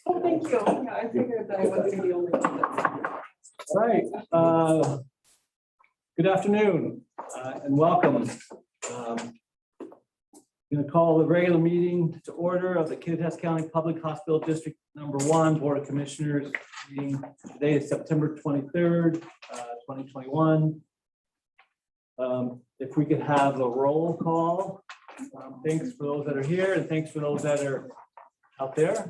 Oh, thank you. Yeah, I figured that I wasn't the only one that's. All right. Good afternoon and welcome. Going to call the regular meeting to order of the KVH County Public Hospital District #1 Board of Commissioners meeting. Today is September 23rd, 2021. If we could have a roll call. Thanks for those that are here and thanks for those that are out there.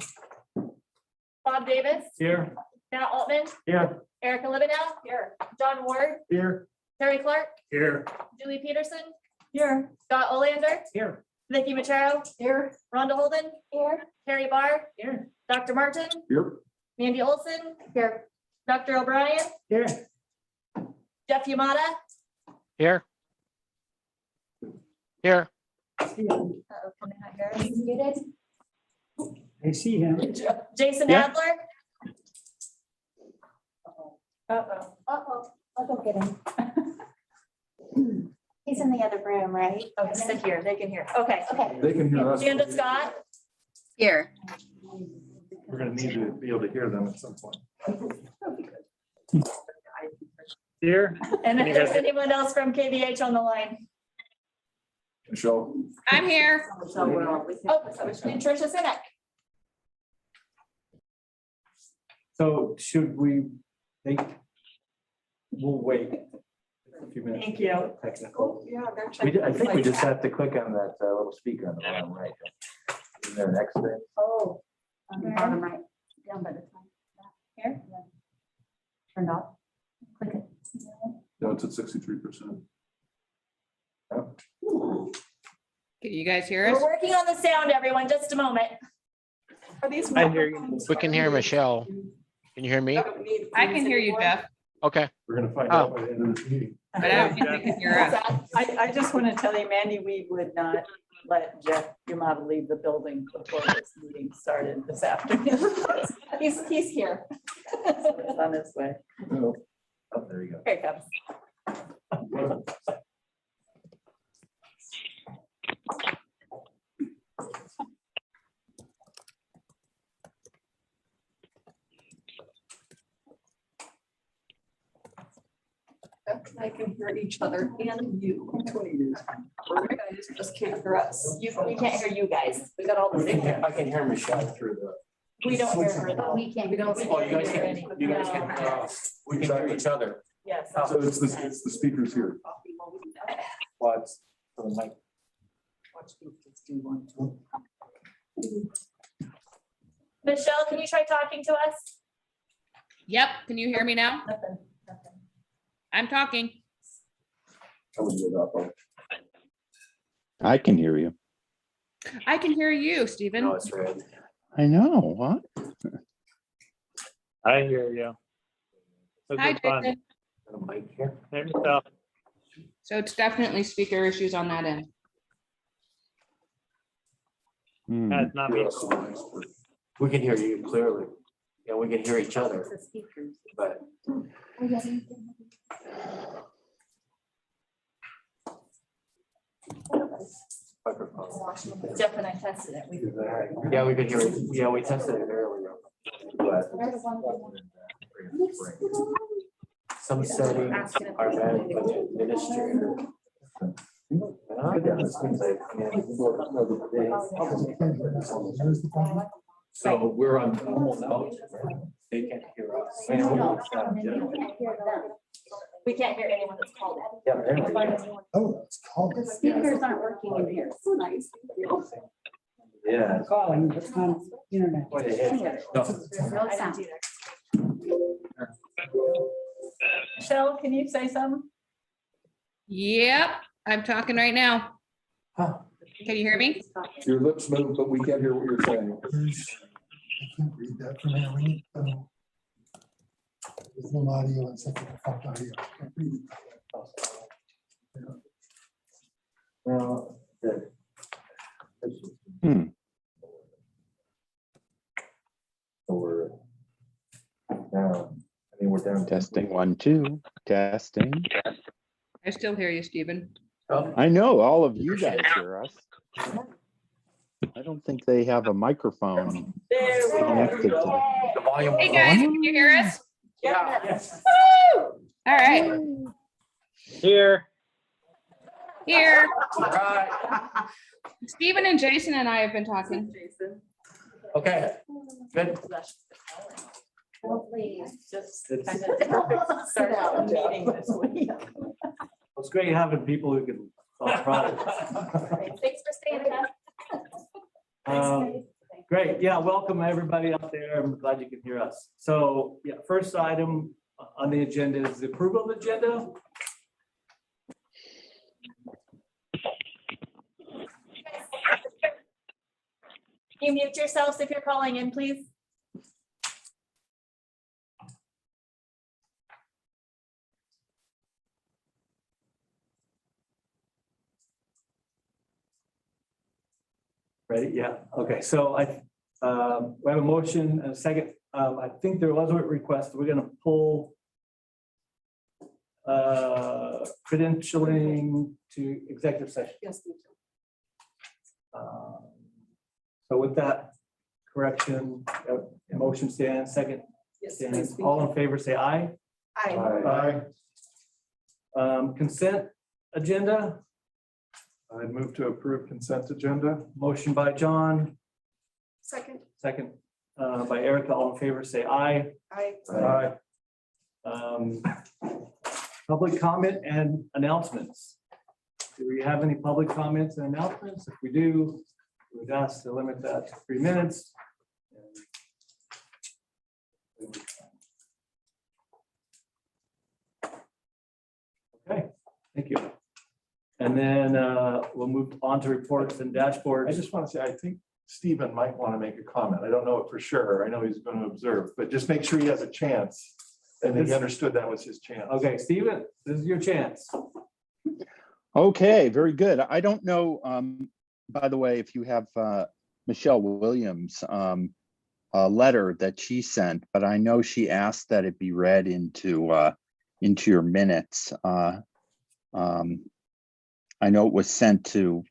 Bob Davis, Here. Matt Altman, Here. Erica Libanow, here, John Ward, Here. Terry Clark, Here. Julie Peterson, Here. Scott Olander, Here. Vicky Machero, Here. Rhonda Holden, here, Terry Barr, Here. Dr. Martin, Here. Mandy Olson, here, Dr. O'Brien, Here. Jeff Yamada. Here. Here. Uh-oh, can I not hear us? He's muted. I see him. Jason Yeah. Adler. Uh-oh. I'll go get him. He's in the other room, right? Oh, sit here, they can hear. Okay. Okay. They can hear us. Amanda Scott, Here. We're gonna need to be able to hear them at some point. Here. and if there's anyone else from KVH on the line. Michelle, I'm here. Oh, and Tricia Sinek. So should we take, we'll wait a few minutes. Thank you. Technical. Yeah, they're We, checking. I think we just have to click on that little speaker on the bottom right. Is there an X there? Oh. On the bottom right, down by the top. Here? Turned off. Click it. no, it's at 63%. Can you guys hear us? We're working on the sound, everyone, just a moment. Are these? I hear you. microphones? We can hear Michelle. Can you hear me? I don't need I can these hear you, anymore. Jeff, Okay. We're gonna find out by the end of this meeting. but I don't think they can hear What's us. that? I just want to tell you, Mandy, we would not let Jeff Yamada leave the building before this meeting started this afternoon. He's here. It's on his way. Oh, Oh, there you go. Here it comes. I can hear each other and you. You guys just can't hear us. We can't hear you guys. We got all the signal. I can hear Michelle through the. We don't hear her though. We can't. Oh, you guys can, we can hear each other. Yes. So it's the speakers here. What's for the mic? Watch me just do one, two. Michelle, can you try talking to us? Yep, can you hear me now? Nothing. I'm talking. I would do that, though. I can hear you. I can hear you, Stephen. No, it's red. I know, what? I hear you. Hi, Jason. The mic here. So it's definitely speaker issues on that end. Hmm. not Yeah, so nice, but We can hear you clearly. Yeah, we can hear each other, The speakers. but microphone. Jeff and I tested it. We- Yeah, we could hear it. Yeah, we tested it earlier. But some settings are bad for the administrator. So we're on normal now. They can't hear us. You can't hear them. We can't hear anyone that's called in. Yeah, there we go. Oh, it's called. The speakers aren't working in here. So nice. Yeah. Calling, but on internet. What it is. No I didn't sound. do that. Michelle, can you say something? Yep, I'm talking right now. Huh. Can you hear me? Your lips move, but we can't hear what you're saying. I can't read that from Harry. There's no audio and such a audio. Can't read it. Well, Hmm. so we're down. I mean, we're down. Testing 1, 2, testing. I still hear you, Stephen. Oh, I know all of you guys hear us. I don't think they have a microphone. They Connected to- The volume. Hey, guys, can you hear us? Yeah. Yes. Woo! All right, Here. here. Right. Stephen and Jason and I have been talking. Jason. Okay, good. Just It's- kind of start out a meeting this week. It's great having people who can solve problems. Thanks for staying in touch. Great, yeah, welcome everybody out there. I'm glad you can hear us. So, yeah, first item on the agenda is the approval of the agenda. Can you mute yourselves if you're calling in, please? Ready? Yeah, okay, so we have a motion and a second. I think there was a request. We're gonna pull credentialing to executive session. Yes. So with that correction, motion stands, second Yes, stands. please. All in favor, say aye. Aye. Consent agenda, I move to approve consent agenda. motion by John, Second. second by Erica. All in favor, say aye. Aye. Public comment and announcements. Do we have any public comments and announcements? If we do, we would ask to limit that to 3 minutes. Okay, thank you. And then we'll move on to reports and I dashboards. just want to say, I think Stephen might want to make a comment. I don't know it for sure. I know he's going to observe, but just make sure he has a chance. And he understood that was his chance. Okay, Stephen, this is your chance. Okay, very good. I don't know, by the way, if you have Michelle Williams' letter that she sent, but I know she asked that it be read into your minutes. I know it was sent to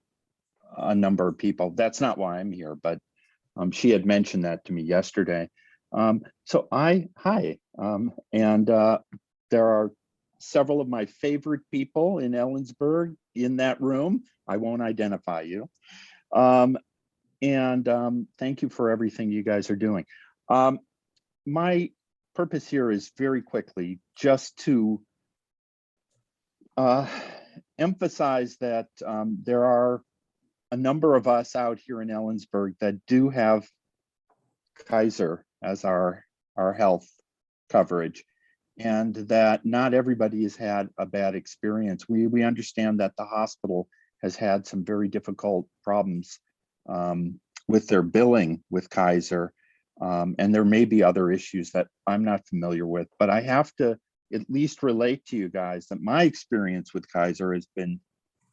a number of people. That's not why I'm here, but she had mentioned that to me yesterday. So hi, and there are several of my favorite people in Ellensburg in that room. I won't identify you. And thank you for everything you guys are doing. My purpose here is very quickly just to emphasize that there are a number of us out here in Ellensburg that do have Kaiser as our health coverage, and that not everybody has had a bad experience. We understand that the hospital has had some very difficult problems with their billing with Kaiser, and there may be other issues that I'm not familiar with, but I have to at least relate to you guys that my experience with Kaiser has been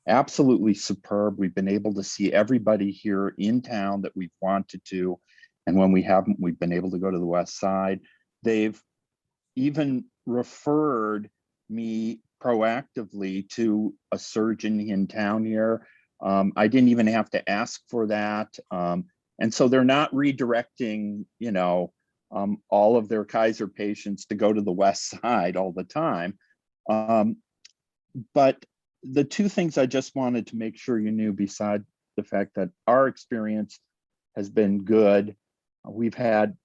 absolutely superb. We've been able to see everybody here in town that we've wanted to, and when we haven't, we've been able to go to the west side. They've even referred me proactively to a surgeon in town here. I didn't even have to ask for that. And so they're not redirecting, all of their Kaiser patients to go to the west side all the time. But the two things I just wanted to make sure you knew, beside the fact that our experience has been good, we've had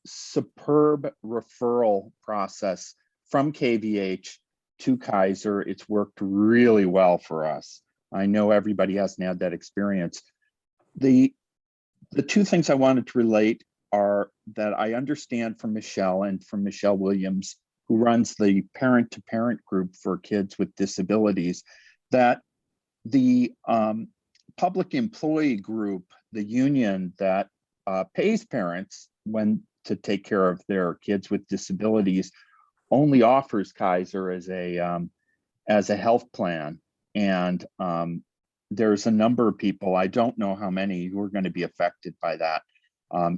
superb referral process from KVH to Kaiser. It's worked really well for us. I know everybody hasn't had that experience. The two things I wanted to relate are that I understand from Michelle and from Michelle Williams, who runs the parent-to-parent group for kids with disabilities, that the public employee group, the union that pays parents to take care of their kids with disabilities, only offers Kaiser as a health plan. And there's a number of people, I don't know how many, who are going to be affected by that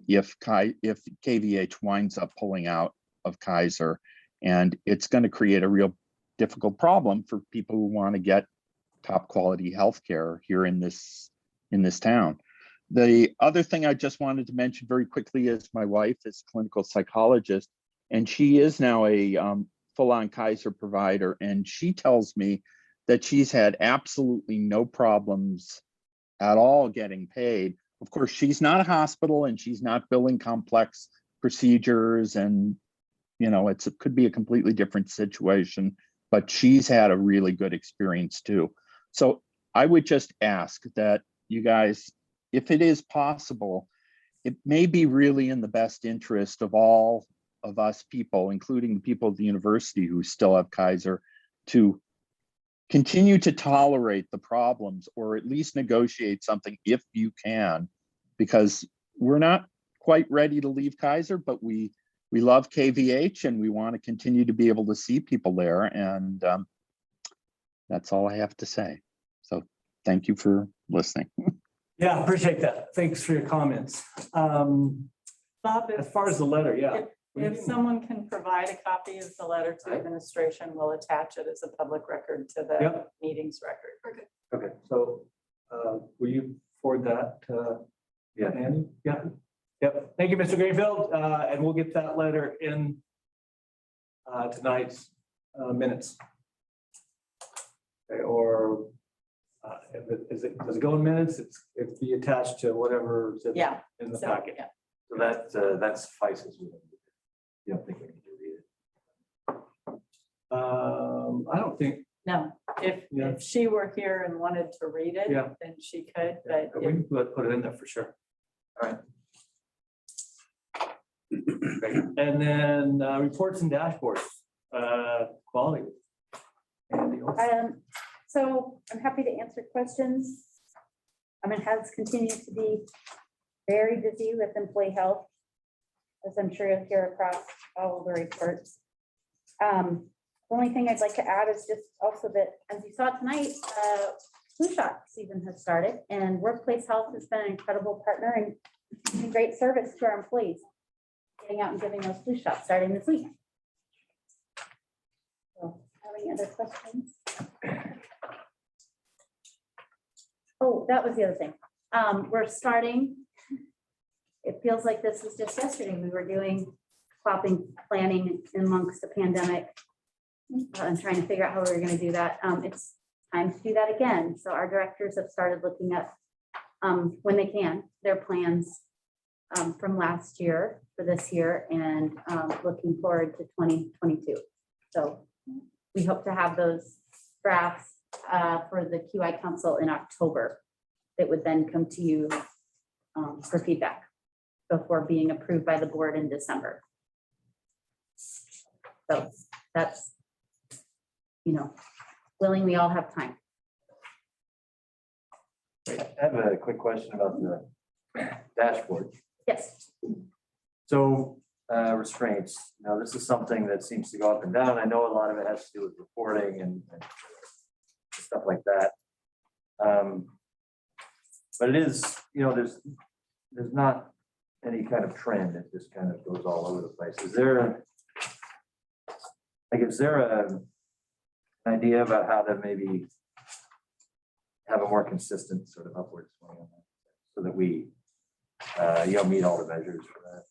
if KVH winds up pulling out of Kaiser. And it's going to create a real difficult problem for people who want to get top quality healthcare here in this town. The other thing I just wanted to mention very quickly is my wife is a clinical psychologist, and she is now a full-on Kaiser provider. And she tells me that she's had absolutely no problems at all getting paid. Of course, she's not a hospital and she's not billing complex procedures, and it could be a completely different situation, but she's had a really good experience too. So I would just ask that you guys, if it is possible, it may be really in the best interest of all of us people, including the people at the university who still have Kaiser, to continue to tolerate the problems or at least negotiate something if you can, because we're not quite ready to leave Kaiser, but we love KVH and we want to continue to be able to see people there. And that's all I have to say. So thank you for listening. Yeah, appreciate that. Thanks for your comments. Bob, As far as the letter, yeah. if someone can provide a copy of the letter to administration, we'll attach it as a public record to the Yep. meetings record. Okay, so will you forward that Yeah. Andy? Yeah. Yep. Thank you, Mr. Greenfield. And we'll get that letter in tonight's minutes. Okay, or if it, does it go in minutes? It's be attached to whatever's in Yeah. in the So, packet. yeah. So that suffices. You don't think we need to read it? I don't think, No, Yeah. if she were here and wanted to read it, Yeah. then she could, but we can put it in there for sure. All right. Great. And then reports and dashboards, quality. Andy, So I'm happy to answer questions. It has continued to be very busy with employee health, as I'm sure you'll hear across all of the reports. The only thing I'd like to add is just also that, as you saw tonight, flu shot season has started, and Workplace Health has been an incredible partner and doing great service to our employees, getting out and giving those flu shots starting this week. So, any other questions? Oh, that was the other thing. We're starting. It feels like this was just yesterday. We were doing planning amongst the pandemic and trying to figure out how we were going to do that. It's time to do that again. So our directors have started looking at, when they can, their plans from last year for this year and looking forward to 2022. So we hope to have those drafts for the QI Council in October. That would then come to you for feedback before being approved by the board in December. So that's, willing, we all have time. I have a quick question about the dashboard. Yes. So restraints, this is something that seems to go up and down. I know a lot of it has to do with reporting and stuff like that. But it is, there's not any kind of trend. It just kind of goes all over the place. Is there an idea about how to maybe have a more consistent sort of upward swing on that, so that we, meet all the measures for that?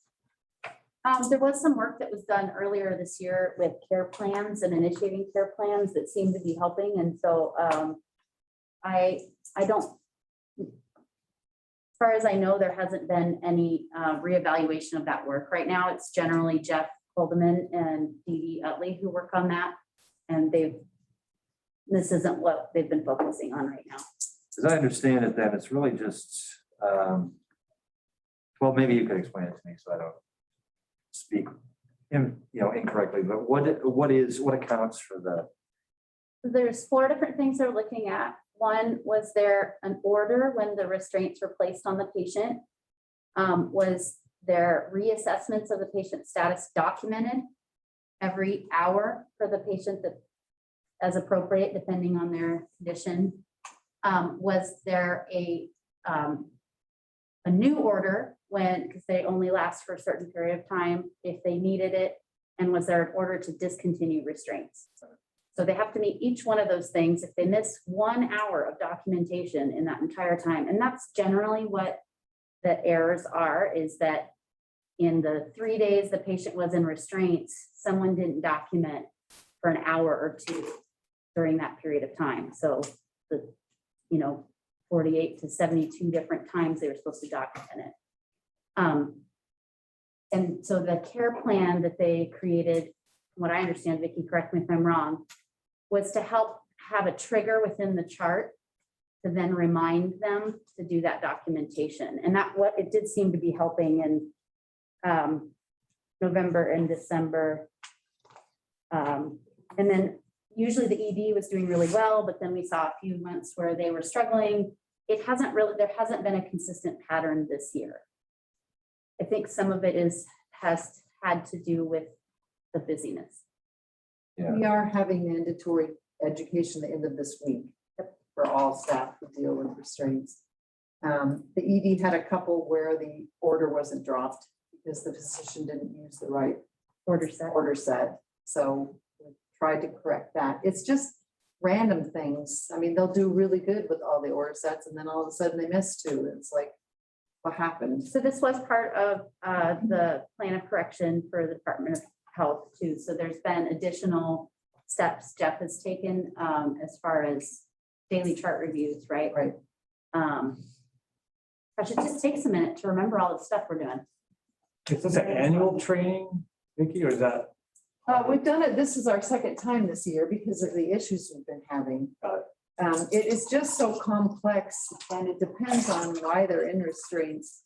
There was some work that was done earlier this year with care plans and initiating care plans that seemed to be helping. And so I don't, as far as I know, there hasn't been any reevaluation of that work. Right now, it's generally Jeff Holdeman and Dee Dee Utley who work on that. And this isn't what they've been focusing on right now. As I understand it, then it's really just, well, maybe you could explain it to me so I don't speak incorrectly, but what accounts for the? There's 4 different things they're looking at. One, was there an order when the restraints were placed on the patient? Was there reassessments of the patient's status documented every hour for the patient that as appropriate, depending on their condition? Was there a new order because they only last for a certain period of time if they needed it? And was there an order to discontinue restraints? So they have to meet each one of those things. If they miss 1 hour of documentation in that entire time, and that's generally what the errors are is that in the 3 days the patient was in restraints, someone didn't document for an hour or two during that period of time. So the, 48 to 72 different times they were supposed to document it. And so the care plan that they created, from what I understand, Vicki, correct me if I'm wrong, was to help have a trigger within the chart to then remind them to do that documentation. And that what it did seem to be helping in November and December. And then usually the ED was doing really well, but then we saw a few months where they were struggling. There hasn't been a consistent pattern this year. I think some of it has had to do with the busyness. Yeah. We are having mandatory education the end of this week for all staff who deal with restraints. The ED had a couple where the order wasn't dropped because the physician didn't use the right Order set. So we tried to correct that. It's just random things. I mean, they'll do really good with all the order sets and then all of a sudden they miss two. It's like, what happened? So this was part of the plan of correction for the Department of Health too. So there's been additional steps Jeff has taken as far as daily chart reviews, right? Right. Gosh, it just takes a minute to remember all the stuff we're doing. Is this an annual training, Vicki, or is that? We've done it. This is our second time this year because of the issues we've been having. It is just so complex and it depends on why they're in restraints.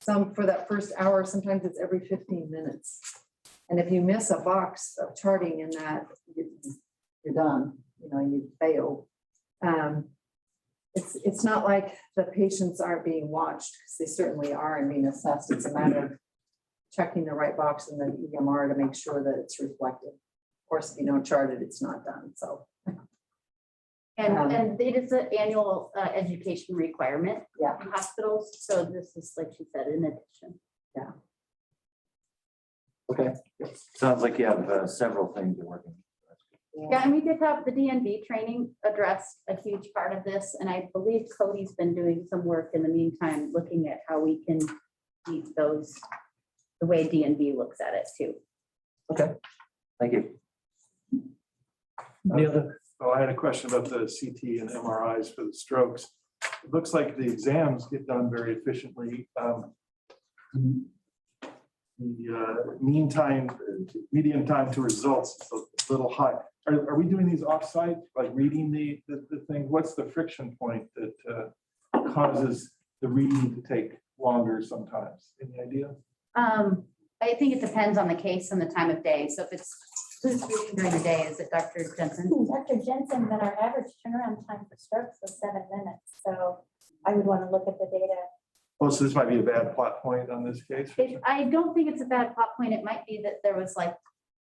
Some for that first hour, sometimes it's every 15 minutes. And if you miss a box of charting in that, you're done, you fail. It's not like the patients aren't being watched because they certainly are and being assessed. It's a matter of checking the right box in the EMR to make sure that it's reflected. Of course, if you don't chart it, it's not done. So. And it is an annual education requirement Yeah. in hospitals. So this is, like she said, in addition. Okay, sounds like you have several things you're working. Yeah, and we did have the DNB training addressed a huge part of this. And I believe Cody's been doing some work in the meantime, looking at how we can meet those, the way DNB looks at it too. Okay, thank you. Any other? Oh, I had a question about the CT and MRIs for the strokes. It looks like the exams get done very efficiently. The median time to results is a little high. Are we doing these offsite, like reading the thing? What's the friction point that causes the reading to take longer sometimes? Any idea? I think it depends on the case and the time of day. So if it's who's reading during the day, is it Dr. Jensen? Dr. Jensen, but our average turnaround time for strokes was 7 minutes. So I would want to look at the data. Oh, so this might be a bad plot point on this case? I don't think it's a bad plot point. It might be that there was like,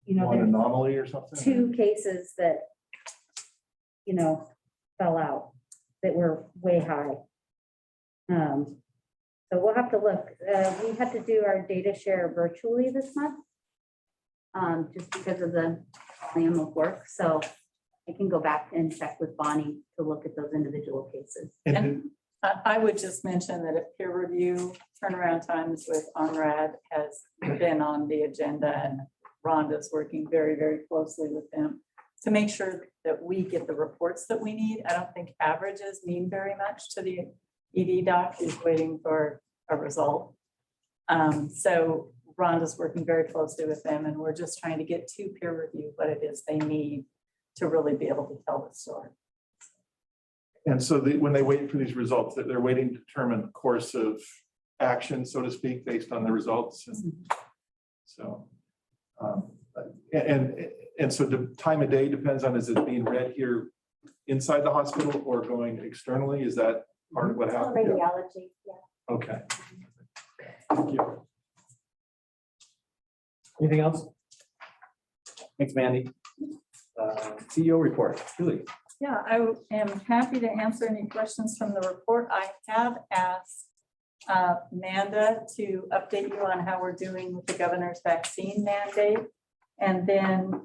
One there were anomaly or something? 2 cases that, fell out that were way high. So we'll have to look. We had to do our data share virtually this month. Just because of the volume of work. So I can go back and check with Bonnie to look at those individual cases. And I would just mention that if peer review turnaround times with ONRAD has been on the agenda and Rhonda's working very, very closely with them to make sure that we get the reports that we need. I don't think averages mean very much to the ED doc who's waiting for a result. So Rhonda's working very closely with them and we're just trying to get to peer review what it is they need to really be able to tell the story. And so when they wait for these results, that they're waiting to determine the course of action, so to speak, based on the results. And so, and so the time of day depends on, is it being read here inside the hospital or going externally? Is that part of what happened? Radiology, yeah. Okay. Thank you. Anything else? Thanks, Mandy. CEO report, Julie. Yeah, I am happy to answer any questions from the report. I have asked Amanda to update you on how we're doing with the governor's vaccine mandate. And then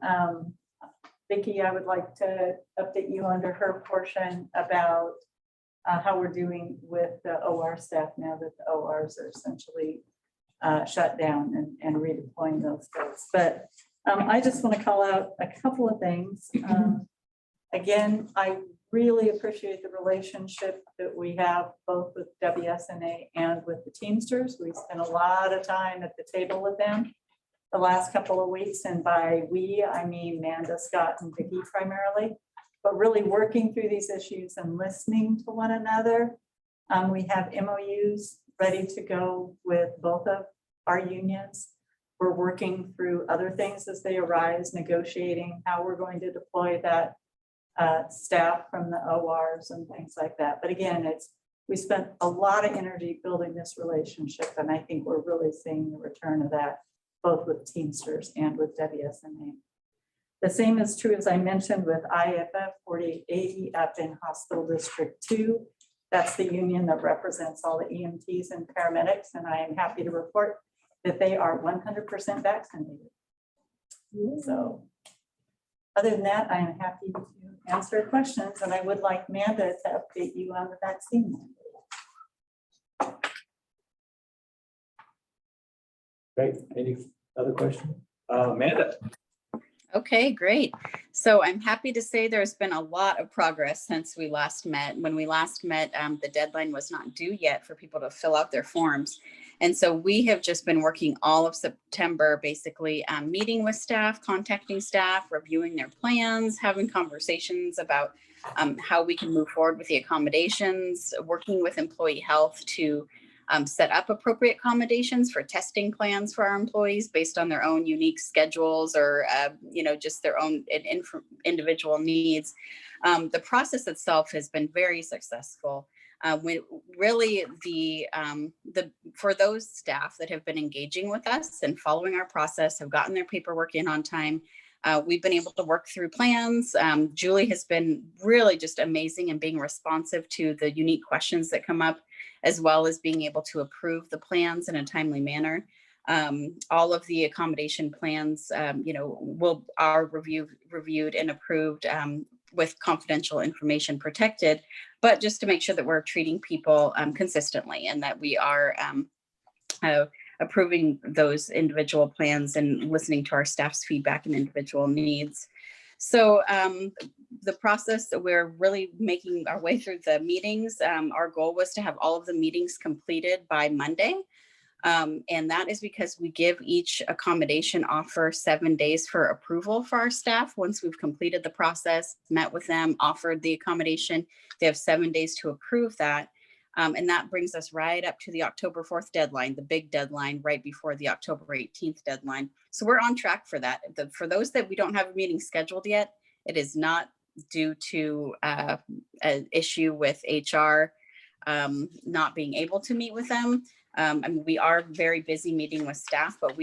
Vicki, I would like to update you under her portion about how we're doing with the OR staff now that the ORs are essentially shut down and redeploying those folks. But I just want to call out a couple of things. Again, I really appreciate the relationship that we have both with WSNA and with the Teamsters. We spent a lot of time at the table with them the last couple of weeks, and by we, I mean Manda, Scott, and Vicki primarily, but really working through these issues and listening to one another. We have MOUs ready to go with both of our unions. We're working through other things as they arise, negotiating how we're going to deploy that staff from the ORs and things like that. But again, we spent a lot of energy building this relationship, and I think we're really seeing the return of that, both with Teamsters and with WSNA. The same is true, as I mentioned, with IFF 4880 up in Hospital District 2. That's the union that represents all the EMTs and paramedics, and I am happy to report that they are 100% vaccinated. So other than that, I am happy to answer questions, and I would like Manda to update you on the vaccine mandate. Great. Any other questions? Amanda? Okay, great. So I'm happy to say there's been a lot of progress since we last met. When we last met, the deadline was not due yet for people to fill out their forms. And so we have just been working all of September, basically meeting with staff, contacting staff, reviewing their plans, having conversations about how we can move forward with the accommodations, working with employee health to set up appropriate accommodations for testing plans for our employees based on their own unique schedules or, just their own individual needs. The process itself has been very successful. Really, for those staff that have been engaging with us and following our process, have gotten their paperwork in on time, we've been able to work through plans. Julie has been really just amazing in being responsive to the unique questions that come up, as well as being able to approve the plans in a timely manner. All of the accommodation plans, are reviewed and approved with confidential information protected, but just to make sure that we're treating people consistently and that we are approving those individual plans and listening to our staff's feedback and individual needs. So the process that we're really making our way through the meetings, our goal was to have all of the meetings completed by Monday. And that is because we give each accommodation offer 7 days for approval for our staff. Once we've completed the process, met with them, offered the accommodation, they have 7 days to approve that. And that brings us right up to the October 4th deadline, the big deadline right before the October 18th deadline. So we're on track for that. For those that we don't have a meeting scheduled yet, it is not due to an issue with HR not being able to meet with them. We are very busy meeting with staff, but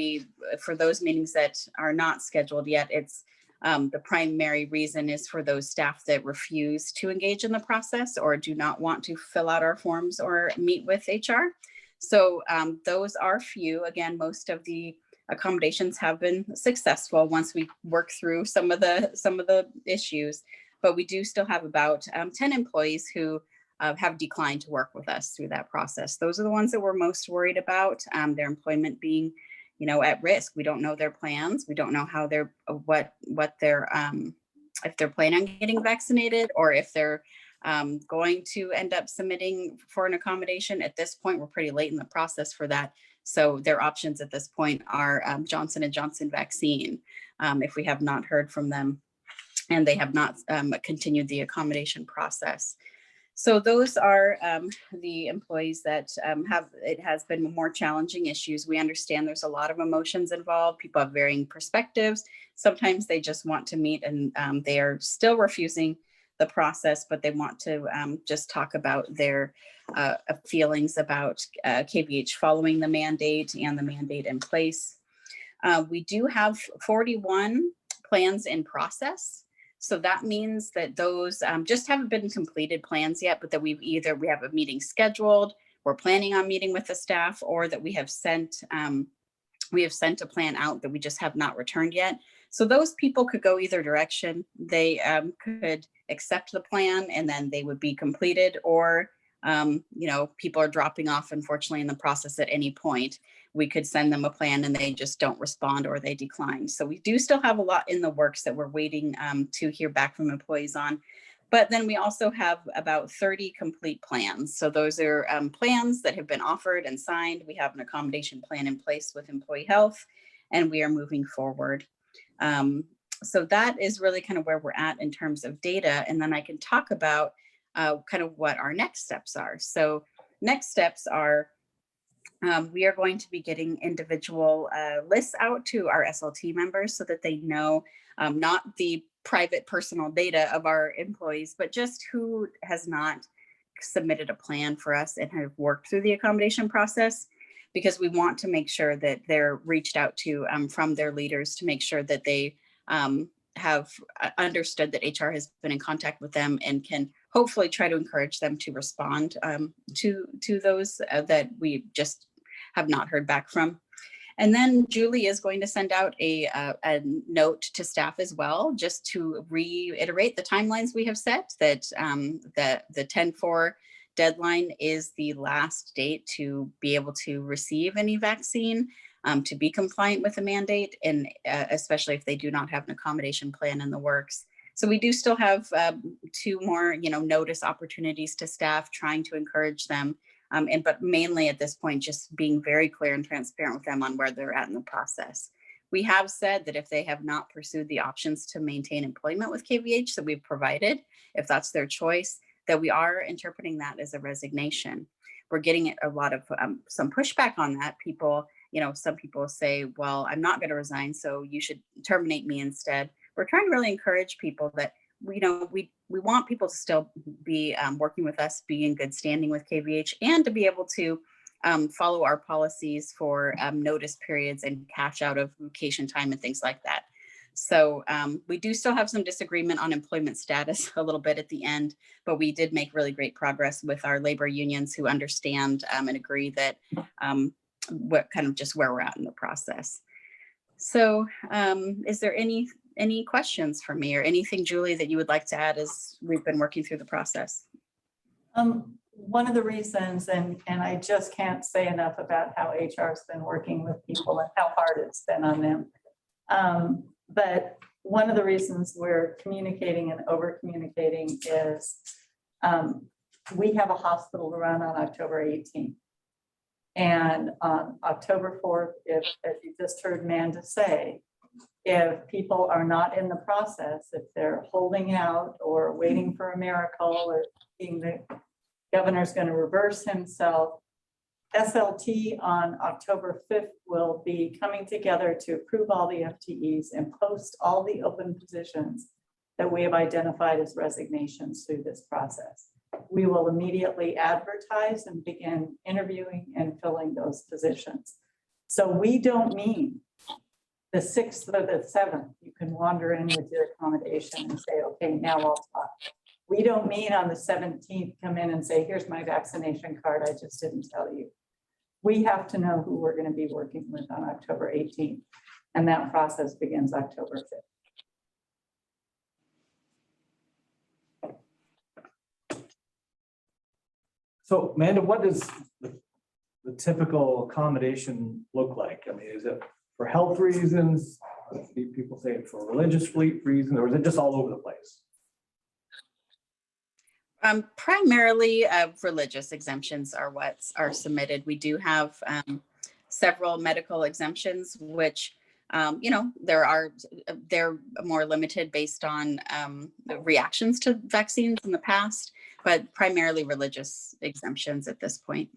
for those meetings that are not scheduled yet, it's the primary reason is for those staff that refuse to engage in the process or do not want to fill out our forms or meet with HR. So those are few. Again, most of the accommodations have been successful once we work through some of the issues, but we do still have about 10 employees who have declined to work with us through that process. Those are the ones that we're most worried about, their employment being at risk. We don't know their plans. We don't know how what they're, if they're planning on getting vaccinated or if they're going to end up submitting for an accommodation. At this point, we're pretty late in the process for that. So their options at this point are Johnson & Johnson vaccine, if we have not heard from them and they have not continued the accommodation process. So those are the employees that it has been more challenging issues. We understand there's a lot of emotions involved. People have varying perspectives. Sometimes they just want to meet and they are still refusing the process, but they want to just talk about their feelings about KVH following the mandate and the mandate in place. We do have 41 plans in process. So that means that those just haven't been completed plans yet, but that we have a meeting scheduled, we're planning on meeting with the staff, or that we have sent We have sent a plan out that we just have not returned yet. So those people could go either direction. They could accept the plan and then they would be completed, or people are dropping off, unfortunately, in the process at any point. We could send them a plan and they just don't respond or they decline. So we do still have a lot in the works that we're waiting to hear back from employees on. But then we also have about 30 complete plans. So those are plans that have been offered and signed. We have an accommodation plan in place with employee health, and we are moving forward. So that is really kind of where we're at in terms of data. And then I can talk about kind of what our next steps are. So next steps are, we are going to be getting individual lists out to our SLT members so that they know not the private personal data of our employees, but just who has not submitted a plan for us and have worked through the accommodation process, because we want to make sure that they're reached out to from their leaders to make sure that they have understood that HR has been in contact with them and can hopefully try to encourage them to respond to those that we just have not heard back from. And then Julie is going to send out a note to staff as well, just to reiterate the timelines we have set, that the 10/4 deadline is the last date to be able to receive any vaccine, to be compliant with the mandate, and especially if they do not have an accommodation plan in the works. So we do still have 2 more, notice opportunities to staff, trying to encourage them. But mainly at this point, just being very clear and transparent with them on where they're at in the process. We have said that if they have not pursued the options to maintain employment with KVH that we've provided, if that's their choice, that we are interpreting that as a resignation. We're getting a lot of some pushback on that. People, some people say, well, I'm not going to resign, so you should terminate me instead. We're trying to really encourage people that we want people to still be working with us, be in good standing with KVH, and to be able to follow our policies for notice periods and cash out of vacation time and things like that. So we do still have some disagreement on employment status a little bit at the end, but we did make really great progress with our labor unions who understand and agree that what kind of just where we're at in the process. So is there any questions for me or anything, Julie, that you would like to add as we've been working through the process? One of the reasons, and I just can't say enough about how HR has been working with people and how hard it's been on them. But one of the reasons we're communicating and over communicating is we have a hospital to run on October 18th. And on October 4th, if, as you just heard Manda say, if people are not in the process, if they're holding out or waiting for a miracle or thinking the governor's going to reverse himself, SLT on October 5th will be coming together to approve all the FTEs and post all the open positions that we have identified as resignations through this process. We will immediately advertise and begin interviewing and filling those positions. So we don't mean the 6th or the 7th, you can wander in with your accommodation and say, okay, now I'll talk. We don't mean on the 17th, come in and say, here's my vaccination card, I just didn't tell you. We have to know who we're going to be working with on October 18th, and that process begins October 5th. So Amanda, what does the typical accommodation look like? I mean, is it for health reasons? People say for religious reasons, or is it just all over the place? Primarily religious exemptions are what are submitted. We do have several medical exemptions, which, they're more limited based on the reactions to vaccines in the past, but primarily religious exemptions at this point.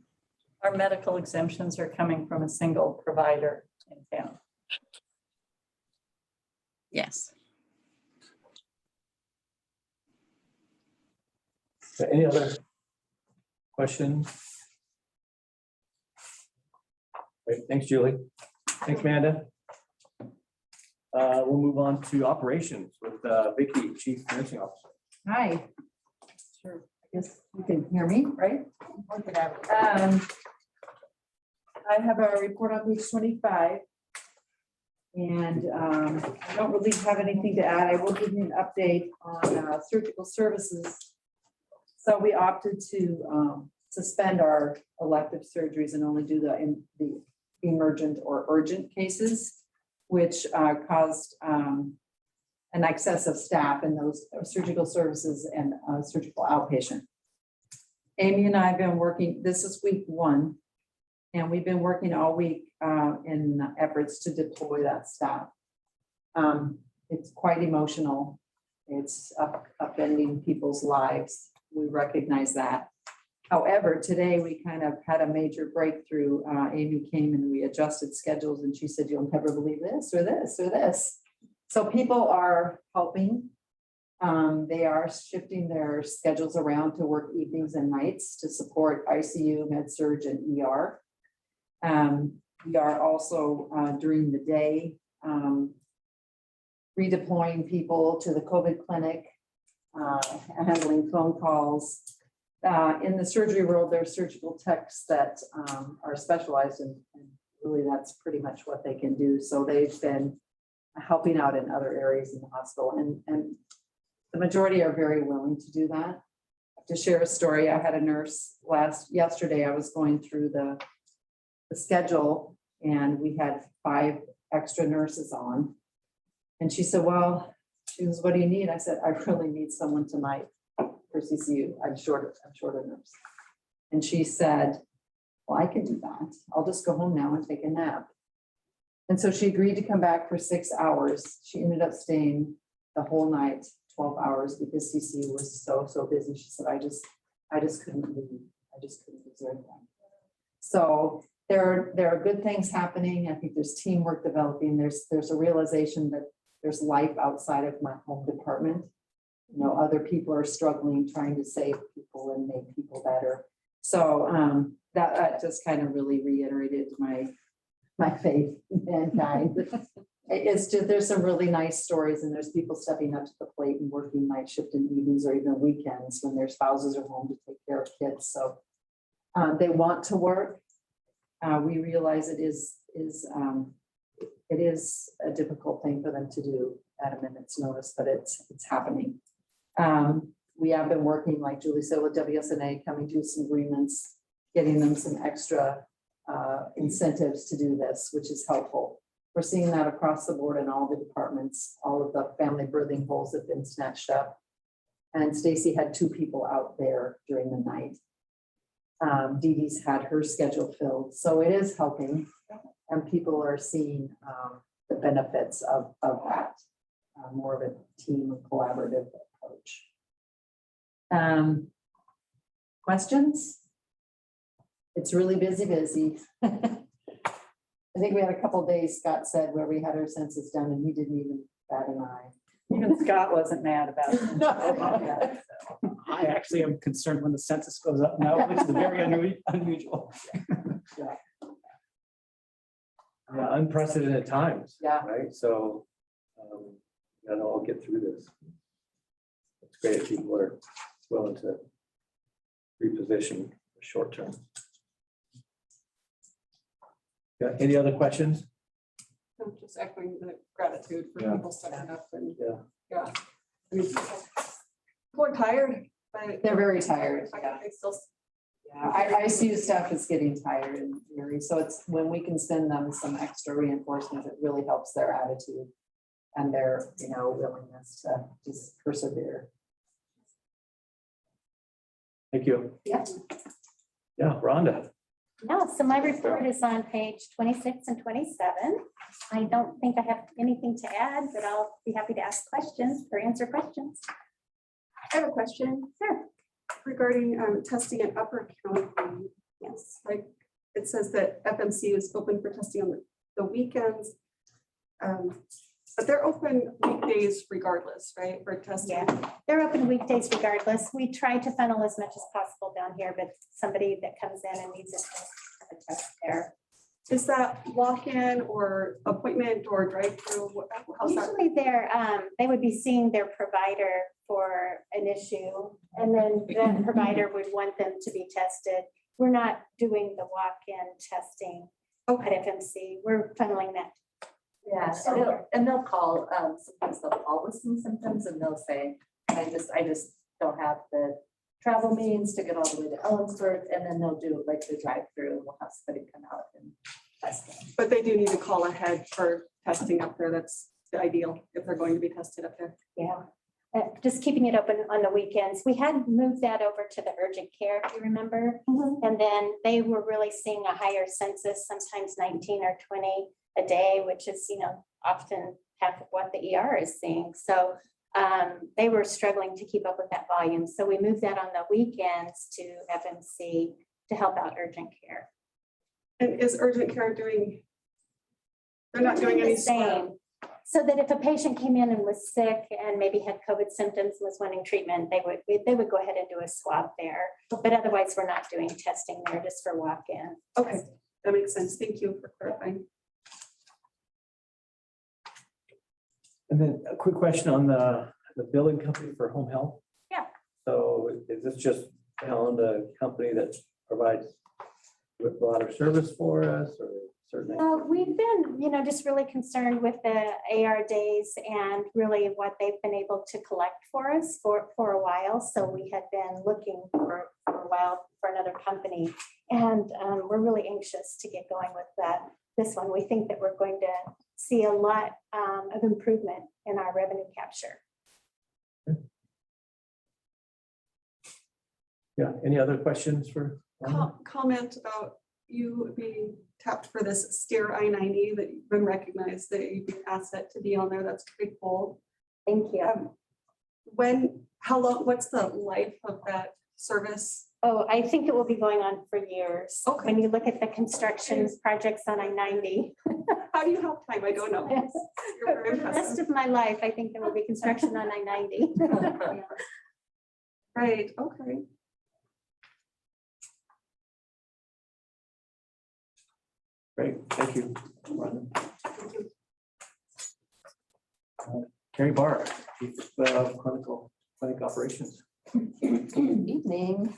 Our medical exemptions are coming from a single provider in town. Yes. So any other questions? Great, thanks, Julie. Thanks, Amanda. We'll move on to operations with Vicki, Chief Nursing Officer. Hi. Sure, I guess you can hear me, right? I have a report on page 25. And I don't really have anything to add. I will give you an update on surgical services. So we opted to suspend our elective surgeries and only do the emergent or urgent cases, which caused an excess of staff in those surgical services and surgical outpatient. Amy and I have been working, this is week 1, and we've been working all week in efforts to deploy that staff. It's quite emotional. It's upending people's lives. We recognize that. However, today we kind of had a major breakthrough. Amy came and we adjusted schedules and she said, you'll never believe this or this or this. So people are helping. They are shifting their schedules around to work evenings and nights to support ICU, med-surg, and ER. We are also during the day redeploying people to the COVID clinic, handling phone calls. In the surgery world, there's surgical techs that are specialized in, and really that's pretty much what they can do. So they've been helping out in other areas in the hospital, and the majority are very willing to do that. To share a story, I had a nurse yesterday, I was going through the schedule and we had 5 extra nurses on. And she said, well, she goes, what do you need? I said, I really need someone tonight for CCU. I'm short a nurse. And she said, well, I can do that. I'll just go home now and take a nap. And so she agreed to come back for 6 hours. She ended up staying the whole night, 12 hours, because CCU was so busy. She said, I just couldn't leave. I just couldn't desert them. So there are good things happening. I think there's teamwork developing. There's a realization that there's life outside of my home department. You know, other people are struggling, trying to save people and make people better. So that just kind of really reiterated my faith in mankind. It's just, there's some really nice stories, and there's people stepping up to the plate and working night shift in evenings or even weekends when their spouses are home to take care of kids. So they want to work. We realize it is a difficult thing for them to do at a minute's notice, but it's happening. We have been working, like Julie said, with WSNA, coming to some agreements, getting them some extra incentives to do this, which is helpful. We're seeing that across the board in all the departments. All of the family birthing holes have been snatched up. And Stacy had 2 people out there during the night. Dee Dee's had her schedule filled. So it is helping, and people are seeing the benefits of that. More of a team collaborative approach. Questions? It's really busy. I think we had a couple of days, Scott said, where we had our census done and he didn't even bat an eye. Even Scott wasn't mad about it. I actually am concerned when the census goes up now, which is very unusual. Yeah. Yeah, unprecedented times. Yeah. Right, so, I'll get through this. It's great if people are willing to reposition short term. Yeah, any other questions? I'm just echoing the gratitude for Yeah. people stepping up and, Yeah. yeah. I mean, people are tired, but. They're very tired, I yeah. think they still. Yeah, ICU staff is getting tired and weary, so it's when we can send them some extra reinforcements, it really helps their attitude and their, willingness to just persevere. Thank you. Yeah. Yeah, Rhonda. Yeah, so my report is on page 26 and 27. I don't think I have anything to add, but I'll be happy to ask questions or answer questions. I have a question. Sure. Regarding testing at Upper County. Yes, like it says that FMC is open for testing on the weekends. But they're open weekdays regardless, right, for testing? Yeah, they're open weekdays regardless. We try to funnel as much as possible down here, but somebody that comes in and needs a test there. Is that walk-in or appointment or drive-through? How's that? Usually they would be seeing their provider for an issue, and then that provider would want them to be tested. We're not doing the walk-in testing at FMC. We're funneling that. Yeah, Yes, and they'll call, sometimes they'll call with some symptoms and they'll say, I just don't have the travel means to get all the way to Ellensburg, and then they'll do like the drive-through, and we'll have somebody come out and test them. But they do need to call ahead for testing up there. That's the ideal if they're going to be tested up there. Yeah. Just keeping it open on the weekends. We had moved that over to the urgent care, if you remember. And then they were really seeing a higher census, sometimes 19 or 20 a day, which is, often half of what the ER is seeing. So they were struggling to keep up with that volume. So we moved that on the weekends to FMC to help out urgent care. And is urgent care doing? They're not doing the any same. So that if a patient came in and was sick and maybe had COVID symptoms and was wanting treatment, they would go ahead and do a swab there. But otherwise, we're not doing testing there, just for walk-in. Okay, that makes sense. Thank you for clarifying. And then a quick question on the billing company for home health. Yeah. So is this just on the company that provides a lot of service for us or certainly? We've been, just really concerned with the AR days and really what they've been able to collect for us for a while. So we had been looking for a while for another company, and we're really anxious to get going with this one. We think that we're going to see a lot of improvement in our revenue capture. Yeah, any other questions for? Comment about you being tapped for this steer I-90 that you've been recognized that you've been asset to be on there. That's pretty cool. Thank you. How long, what's the life of that service? Oh, I think it will be going on for years. Okay. When you look at the construction projects on I-90. How do you have time? I don't know. You're very For the rest impressive. of my life, I think there will be construction on I-90. Right, okay. Great, thank you. Carrie Barr, Chief of Clinic Operations. Good evening.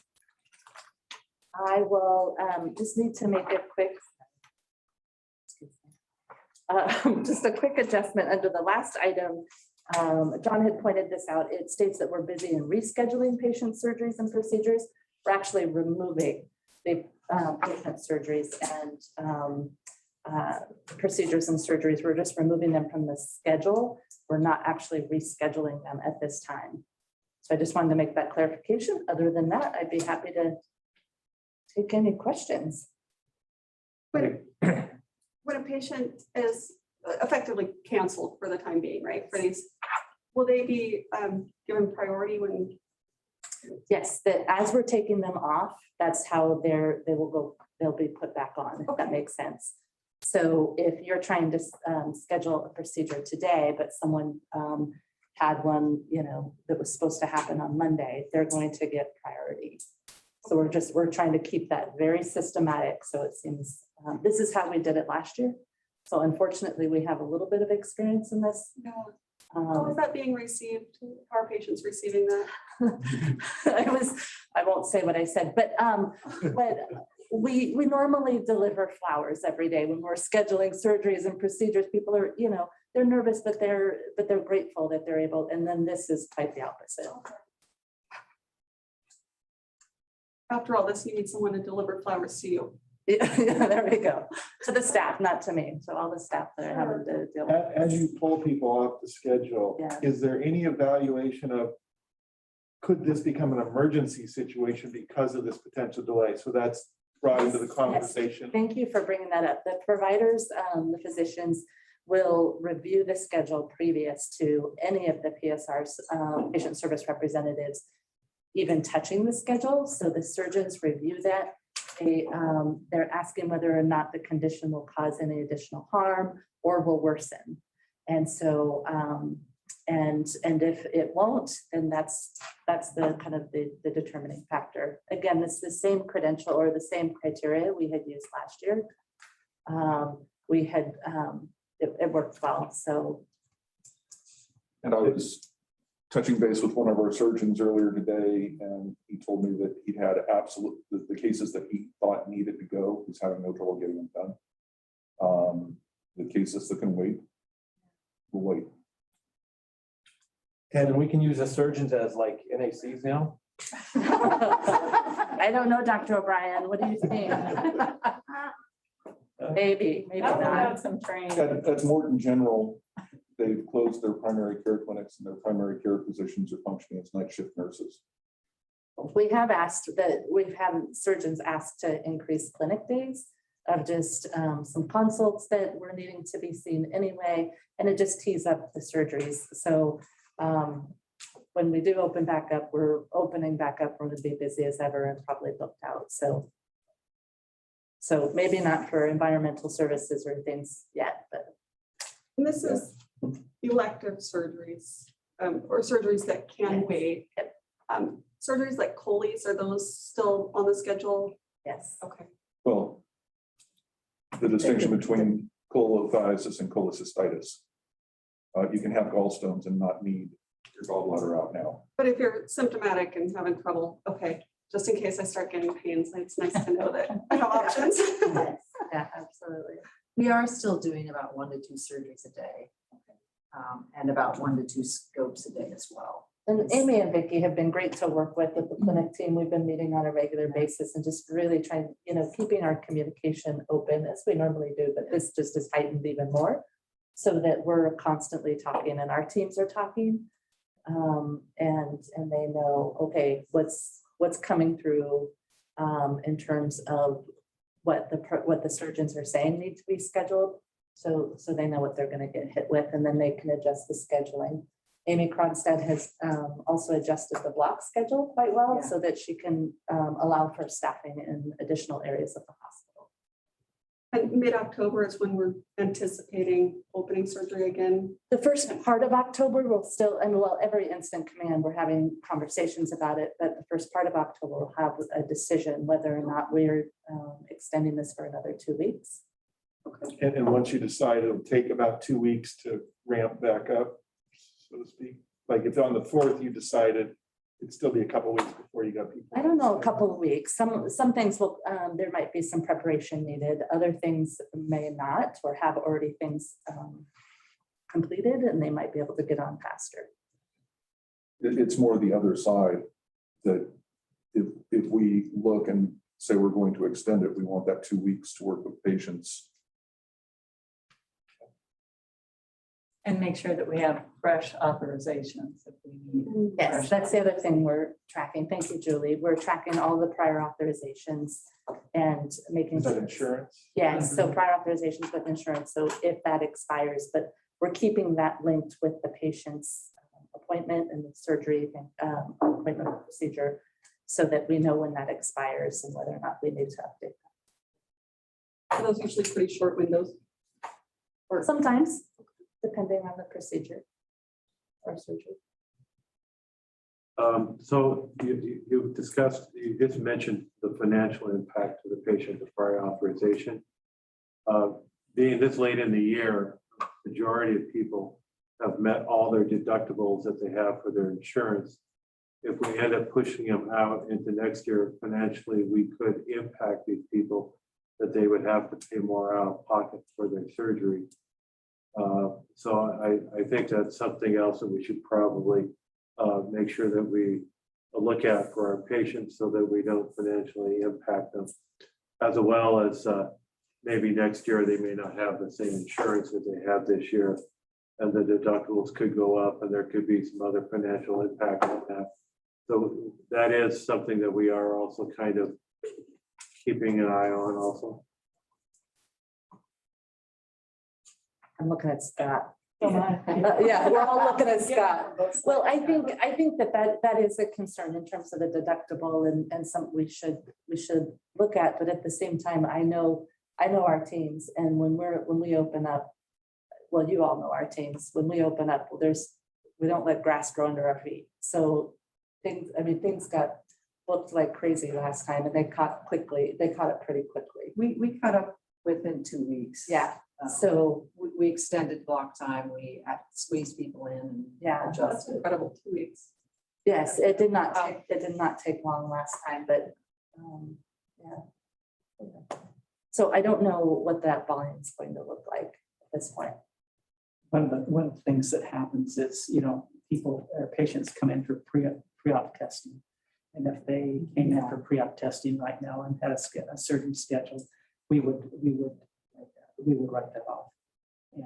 I will just need to make a quick, just a quick adjustment under the last item. John had pointed this out. It states that we're busy in rescheduling patient surgeries and procedures. We're actually removing the patient surgeries and procedures and surgeries. We're just removing them from the schedule. We're not actually rescheduling them at this time. So I just wanted to make that clarification. Other than that, I'd be happy to take any questions. When a patient is effectively canceled for the time being, right? For these, will they be given priority when? Yes, that as we're taking them off, that's how they'll be put back on, if that makes sense. So if you're trying to schedule a procedure today, but someone had one, that was supposed to happen on Monday, they're going to get priority. So we're trying to keep that very systematic. So it seems, this is how we did it last year. So unfortunately, we have a little bit of experience in this. How is that being received? How are patients receiving that? I won't say what I said, but we normally deliver flowers every day when we're scheduling surgeries and procedures. People are, they're nervous, but they're grateful that they're able, and then this is quite the opposite. After all this, you need someone to deliver flowers to you. Yeah, there we go. To the staff, not to me. So all the staff that are having to deal with. As you pull people off the schedule, Yeah. is there any evaluation of, could this become an emergency situation because of this potential delay? So that's brought into the conversation. Thank you for bringing that up. The providers, the physicians will review the schedule previous to any of the PSR's patient service representatives even touching the schedule. So the surgeons review that. They're asking whether or not the condition will cause any additional harm or will worsen. And so, and if it won't, then that's the kind of the determining factor. Again, it's the same credential or the same criteria we had used last year. We had, it worked well, so. And I was touching base with one of our surgeons earlier today, and he told me that he had the cases that he thought needed to go, he's having no trouble getting them done. The cases that can wait, we'll wait. And we can use the surgeons as like NACs now? I don't know, Dr. O'Brien, what do you think? Maybe, maybe That would not. have some training. At Morton General, they've closed their primary care clinics and their primary care physicians are functioning as night shift nurses. We have asked that, we've had surgeons ask to increase clinic days of just some consults that were needing to be seen anyway, and it just tees up the surgeries. So when we do open back up, we're opening back up, we're gonna be busy as ever and probably booked out, so. So maybe not for environmental services or things yet, but And this is elective surgeries, or surgeries that can wait. Surgeries like choles, are those still on the schedule? yes. Okay. Well, the distinction between cholelithiasis and cholecystitis. You can have gallstones and not need your gallbladder out now. But if you're symptomatic and having trouble, okay, just in case I start getting pains, it's nice to know that I have options. Yeah, absolutely. We are still doing about 1 to 2 surgeries a day. And about 1 to 2 scopes a day as well. And Amy and Vicky have been great to work with the clinic team. We've been meeting on a regular basis and just really trying, keeping our communication open as we normally do, but this just is heightened even more. So that we're constantly talking and our teams are talking. And they know, okay, what's coming through in terms of what the surgeons are saying need to be scheduled. So they know what they're gonna get hit with, and then they can adjust the scheduling. Amy Cronstead has also adjusted the block schedule quite well so that she can allow for staffing in additional areas of the hospital. And mid-October is when we're anticipating opening surgery again. The first part of October will still, and well, every incident command, we're having conversations about it, but the first part of October will have a decision whether or not we're extending this for another 2 weeks. And once you decide, it'll take about 2 weeks to ramp back up, so to speak. Like if on the 4th you decided, it'd still be a couple weeks before you got people. I don't know, a couple of weeks. Some things will, there might be some preparation needed. Other things may not, or have already things completed, and they might be able to get on faster. It's more the other side that if we look and say we're going to extend it, we want that 2 weeks to work with patients. And make sure that we have fresh authorizations if we need. Yes, that's the other thing we're tracking. Thank you, Julie. We're tracking all the prior authorizations and making. Is that sure- insurance? Yes, so prior authorizations with insurance, so if that expires, but we're keeping that linked with the patient's appointment and the surgery appointment or procedure, so that we know when that expires and whether or not we need to update that. Are those usually pretty short windows? Or sometimes, depending on the procedure or surgery. So you've discussed, you just mentioned the financial impact to the patient of prior authorization. Being this late in the year, majority of people have met all their deductibles that they have for their insurance. If we end up pushing them out into next year financially, we could impact these people that they would have to pay more out of pocket for their surgery. So I think that's something else that we should probably make sure that we look at for our patients so that we don't financially impact them. As well as maybe next year, they may not have the same insurance that they have this year. And the deductibles could go up and there could be some other financial impact on that. So that is something that we are also kind of keeping an eye on also. I'm looking at Scott. Yeah, we're all looking at Scott. Well, I think that is a concern in terms of the deductible and some we should look at, but at the same time, I know our teams, and when we open up, well, you all know our teams, when we open up, we don't let grass grow under our feet. So things got booked like crazy last time, and they caught it pretty quickly. We caught up within 2 weeks. Yeah. So we extended block time, we had to squeeze people in and That's adjusted. incredible, 2 weeks. Yes, it did not take long last time, but yeah. So I don't know what that volume is going to look like at this point. one of the things that happens is, people or patients come in for pre-op testing. And if they came in for pre-op testing right now and had a certain schedule, we would write that off. And,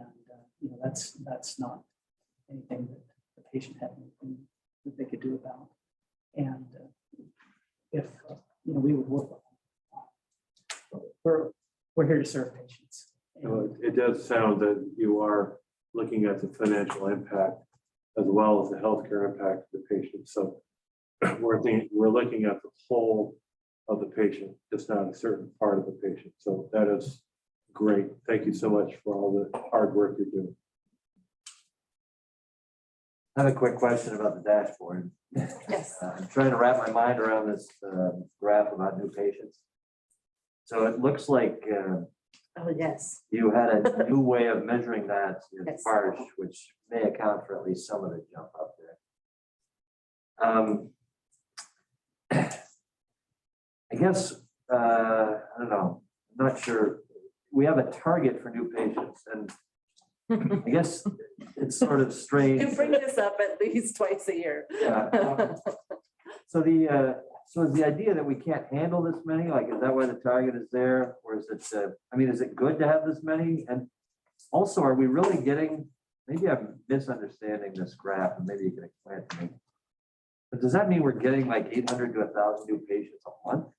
that's not anything that the patient had anything that they could do about. And if, we would work with them. We're here to serve patients. It does sound that you are looking at the financial impact as well as the healthcare impact of the patient. So we're looking at the whole of the patient, just not a certain part of the patient. So that is great. Thank you so much for all the hard work you're doing. I have a quick question about the dashboard. Yes. I'm trying to wrap my mind around this graph about new patients. So it looks like Oh, yes. you had a new way of measuring that in Yes. March, which may account for at least some of the jump up there. I guess, I don't know, I'm not sure. We have a target for new patients, and I guess it's sort of strange. You bring this up at least twice a year. Yeah. So is the idea that we can't handle this many? Like, is that why the target is there? Or is it, is it good to have this many? And also, are we really getting, maybe I'm misunderstanding this graph, and maybe you can explain it to me. But does that mean we're getting like 800 to 1,000 new patients a month?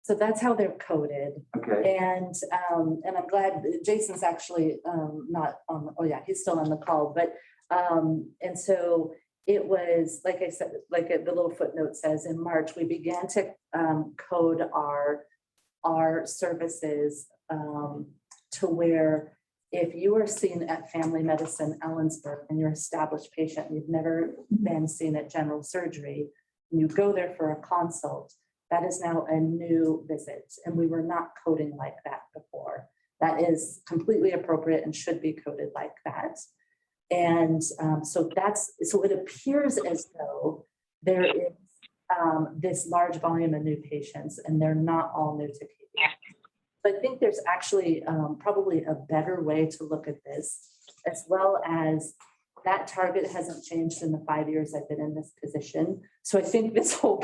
So that's how they're coded. Okay. And I'm glad Jason's actually not on, oh yeah, he's still on the call, but and so it was, like I said, like the little footnote says, in March, we began to code our services to where if you are seen at Family Medicine Ellensburg and you're an established patient, you've never been seen at general surgery, and you go there for a consult, that is now a new visit. And we were not coding like that before. That is completely appropriate and should be coded like that. And so it appears as though there is this large volume of new patients, and they're not all new to KVH. But I think there's actually probably a better way to look at this, as well as that target hasn't changed in the 5 years I've been in this position. So I think this whole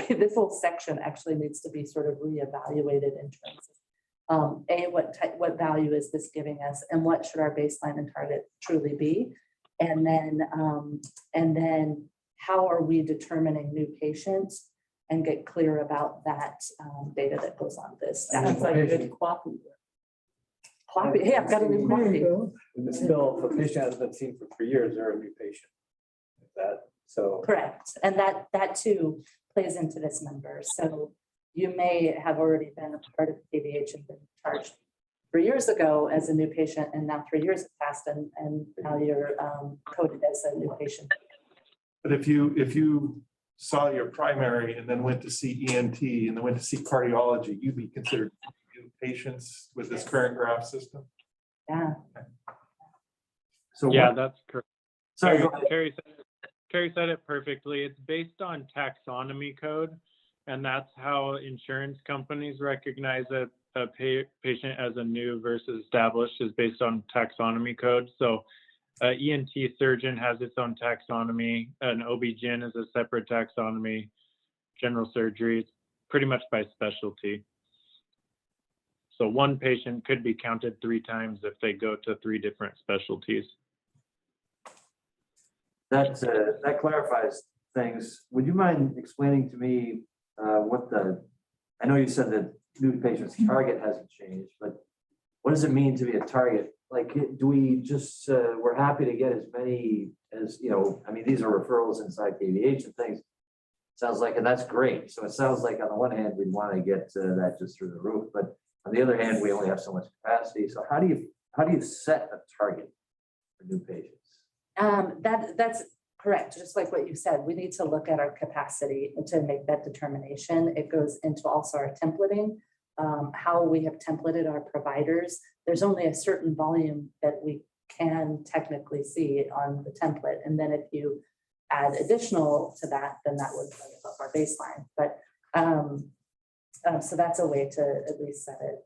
section actually needs to be sort of reevaluated in terms of what value is this giving us, and what should our baseline and target truly be? And then how are we determining new patients, and get clear about that data that goes on this. Sounds like good cooperative. Hey, I've got a new copy. In this bill, if a patient has been seen for 3 years, they're a new patient. So. Correct. And that too plays into this number. So you may have already been a part of KVH and been charged 3 years ago as a new patient, and now 3 years have passed, and now you're coded as a new patient. But if you saw your primary and then went to see ENT and then went to see cardiology, you'd be considered new patients with this current graph system? Yeah. So yeah, what- that's correct. Sorry, go Carrie said it perfectly. It's based on taxonomy code, and that's how insurance companies recognize a patient as a new versus established, is based on taxonomy code. So ENT surgeon has its own taxonomy, an OB-GYN is a separate taxonomy, general surgery, it's pretty much by specialty. So one patient could be counted 3 times if they go to 3 different specialties. That clarifies things. Would you mind explaining to me I know you said that new patients target hasn't changed, but what does it mean to be a target? Like, do we just, we're happy to get as many as, these are referrals inside KVH and things. Sounds like, and that's great. So it sounds like on the one hand, we'd want to get that just through the roof, but on the other hand, we only have so much capacity. So how do you set a target for new patients? That's correct. Just like what you said, we need to look at our capacity to make that determination. It goes into also our templating, how we have templated our providers. There's only a certain volume that we can technically see on the template. And then if you add additional to that, then that would bring up our baseline. But so that's a way to at least set it.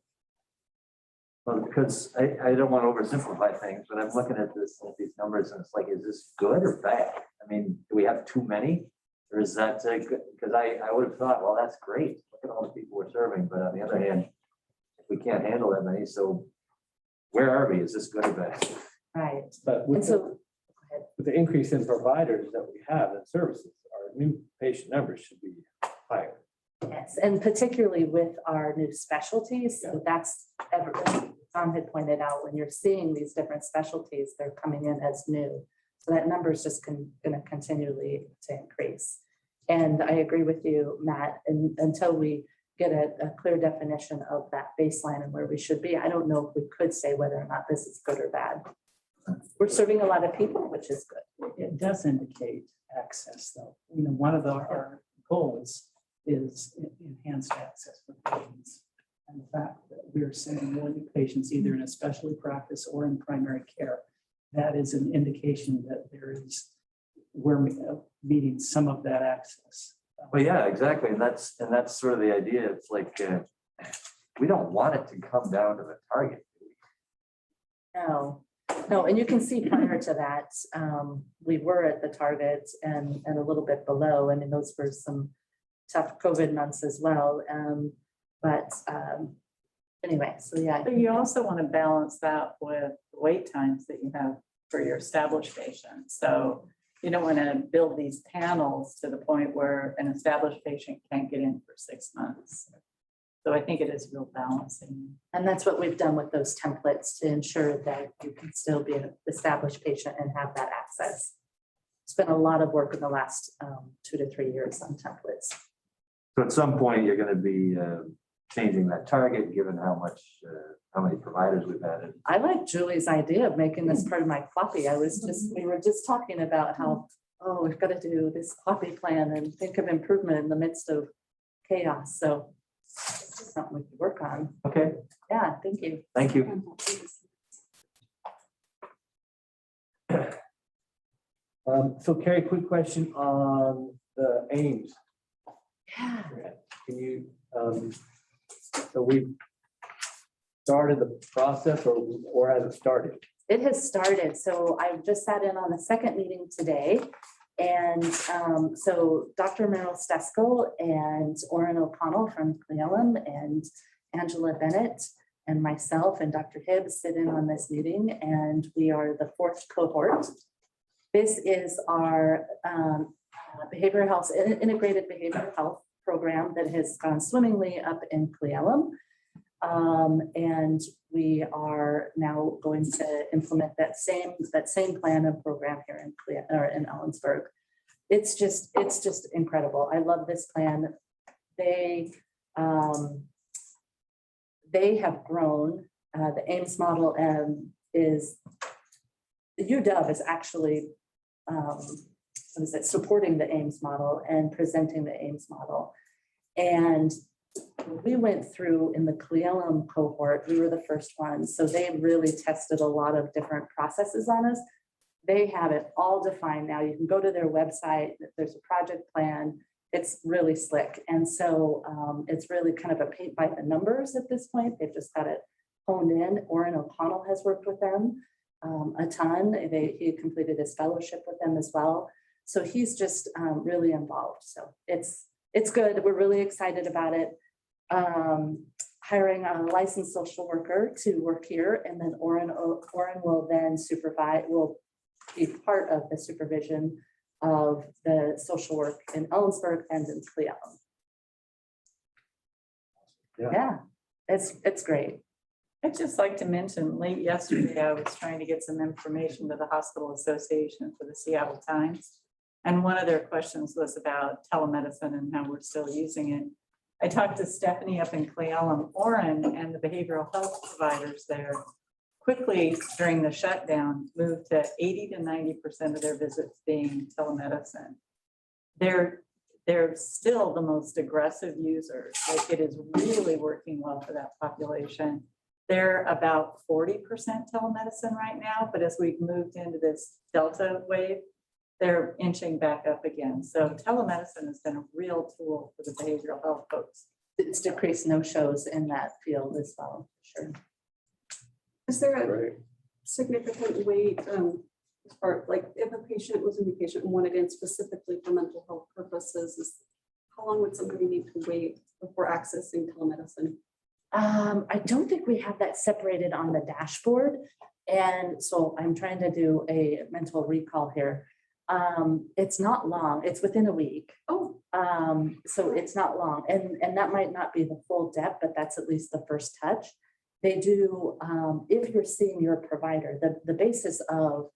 Well, because I don't want to oversimplify things, but I'm looking at these numbers and it's like, is this good or bad? I mean, do we have too many? Or is that good? Because I would have thought, well, that's great. Look at all the people we're serving. But on the other hand, we can't handle that many. So where are we? Is this good or bad? Right. But And with so, the increase in providers that we have and services, our new patient numbers should be higher. yes, and particularly with our new specialties, so that's, Tom had pointed out, when you're seeing these different specialties, they're coming in as new. So that number is just gonna continually to increase. And I agree with you, Matt, and until we get a clear definition of that baseline and where we should be, I don't know if we could say whether or not this is good or bad. We're serving a lot of people, which is good. It does indicate access, though. You know, one of our goals is enhanced access for patients. And the fact that we're sending more new patients either in a specialty practice or in primary care, that is an indication that we're meeting some of that access. Well, yeah, exactly. And that's sort of the idea. It's like, we don't want it to come down to the target. No, and you can see prior to that, we were at the target and a little bit below. I mean, those were some tough COVID months as well. But anyway, so yeah. But you also want to balance that with the wait times that you have for your established patients. So you don't want to build these panels to the point where an established patient can't get in for 6 months. So I think it is real balancing. And that's what we've done with those templates to ensure that you can still be an established patient and have that access. It's been a lot of work in the last 2 to 3 years on templates. So at some point, you're going to be changing that target, given how many providers we've added. I like Julie's idea of making this part of my copy. We were just talking about how, oh, we've got to do this copy plan and think of improvement in the midst of chaos. So this is something we could work on. Okay. Yeah, thank you. Thank you. So Carrie, quick question on the Ames. Yeah. Can you, so we started the process or has it started? It has started. So I just sat in on the second meeting today. And so Dr. Meryl Stesko and Orrin O'Connell from Cleveland and Angela Bennett and myself and Dr. Hibbs sit in on this meeting, and we are the 4th cohort. This is our behavioral health, integrated behavioral health program that has gone swimmingly up in Cleveland. And we are now going to implement that same plan and program here in Ellensburg. It's just incredible. I love this plan. They have grown. The Ames model is the UW is actually supporting the Ames model and presenting the Ames model. And we went through in the Cleveland cohort, we were the first ones. So they really tested a lot of different processes on us. They have it all defined now. You can go to their website. There's a project plan. It's really slick. And so it's really kind of a paint by the numbers at this point. They've just got it honed in. Orrin O'Connell has worked with them a ton. He completed his fellowship with them as well. So he's just really involved. So it's good. We're really excited about it. Hiring a licensed social worker to work here, and then Orrin will then will be part of the supervision of the social work in Ellensburg and in Cleveland. Yeah, it's great. I'd just like to mention, late yesterday, I was trying to get some information to the Hospital Association for the Seattle Times. And one of their questions was about telemedicine and how we're still using it. I talked to Stephanie up in Cleveland, Orrin, and the behavioral health providers there quickly during the shutdown moved to 80 to 90% of their visits being telemedicine. They're still the most aggressive users. Like, it is really working well for that population. They're about 40% telemedicine right now, but as we've moved into this Delta wave, they're inching back up again. So telemedicine has been a real tool for the behavioral health folks. It's decreased no-shows in that field as well, sure. Is there a Great. significant wait, as far, like, if a patient was a new patient and wanted in specifically for mental health purposes, how long would somebody need to wait before accessing telemedicine? I don't think we have that separated on the dashboard. And so I'm trying to do a mental recall here. It's not long, it's within a week. Oh. So it's not long, and that might not be the full depth, but that's at least the first touch. They do, if you're seeing your provider, the basis of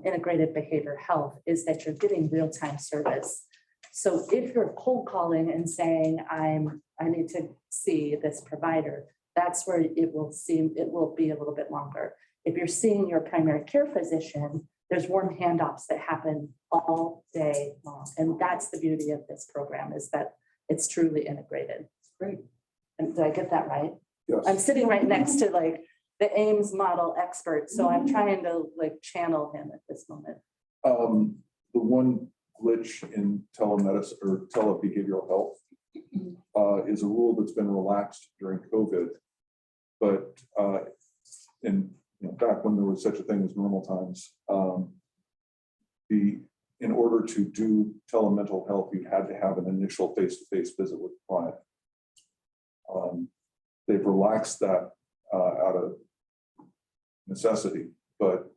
integrated behavioral health is that you're getting real-time service. So if you're cold calling and saying, I need to see this provider, that's where it will be a little bit longer. If you're seeing your primary care physician, there's warm handoffs that happen all day long. And that's the beauty of this program, is that it's truly integrated. Great. And did I get that right? Yes. I'm sitting right next to like the Ames model expert, so I'm trying to like channel him at this moment. The one glitch in telemedicine or telebehavioral health is a rule that's been relaxed during COVID. But back when there was such a thing as normal times, in order to do telemental health, you had to have an initial face-to-face visit with the client. They've relaxed that out of necessity, but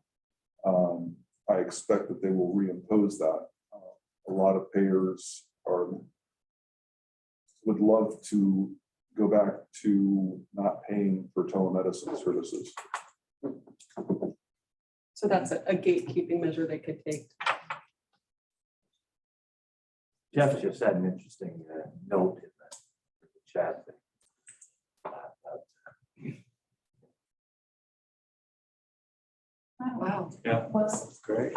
I expect that they will reimpose that. A lot of payers would love to go back to not paying for telemedicine services. So that's a gatekeeping measure they could take. Jeff just had an interesting note in the chat. Wow. Yeah. Plus, Great.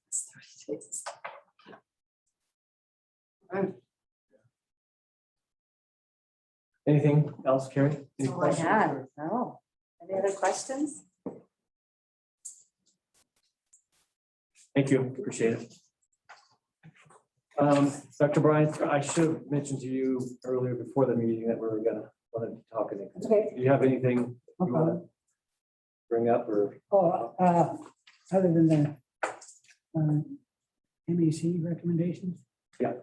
it's 30 days. Right. Anything else, Carrie? Any Oh my questions? God, no. Any other questions? Thank you, appreciate it. Dr. Bryant, I should have mentioned to you earlier before the meeting that we were wanted to talk. Okay. Do you have anything you want to bring up or? Other than the MEC recommendations? Yeah.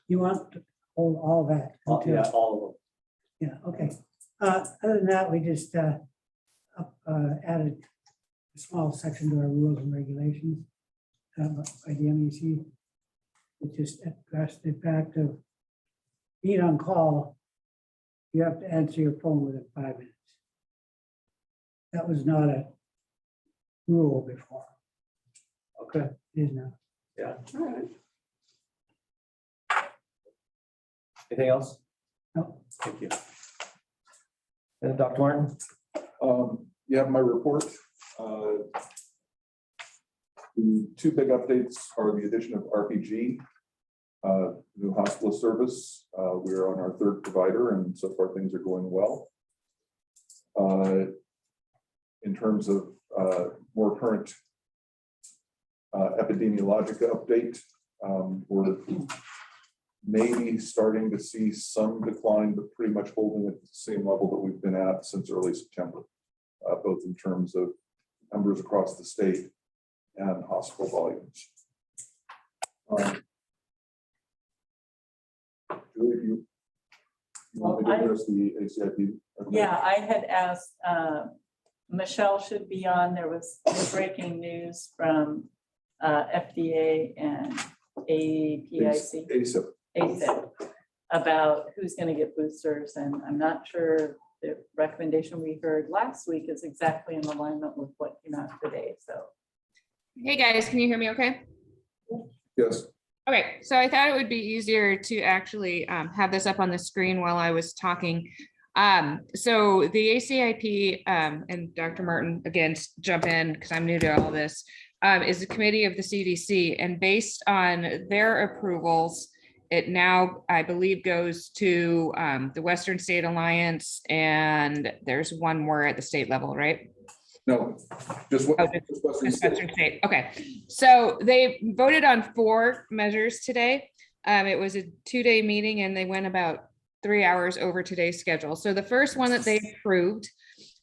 You want to hold all that? until- Yeah, all Yeah, okay. Other than that, we just added a small section to our rules and regulations by the MEC. It just addressed the fact of being on call, you have to answer your phone within 5 minutes. That was not a rule before. Okay. It is now. Yeah. All right. Anything else? No. Thank you. And Dr. Martin? You have my report. The two big updates are the addition of RPG, new hospital service. We're on our third provider, and so far things are going well. In terms of more current epidemiologic update, we're maybe starting to see some decline, but pretty much holding at the same level that we've been at since early September, both in terms of numbers across the state and hospital volumes. Julie, you want me to address the ACIP? Yeah, I had asked, Michelle should be on. There was breaking news from FDA and APIC. ACIP about who's going to get boosters, and I'm not sure the recommendation we heard last week is exactly in alignment with what came out today. So, Hey guys, can you hear me okay? Yes. Okay, so I thought it would be easier to actually have this up on the screen while I was talking. So the ACIP, and Dr. Martin, again, jump in because I'm new to all this, is a committee of the CDC, and based on their approvals, it now, I believe, goes to the Western State Alliance, and there's one more at the state level, right? No, just Western State. Okay, so they voted on 4 measures today. It was a 2-day meeting, and they went about 3 hours over today's schedule. So the first one that they approved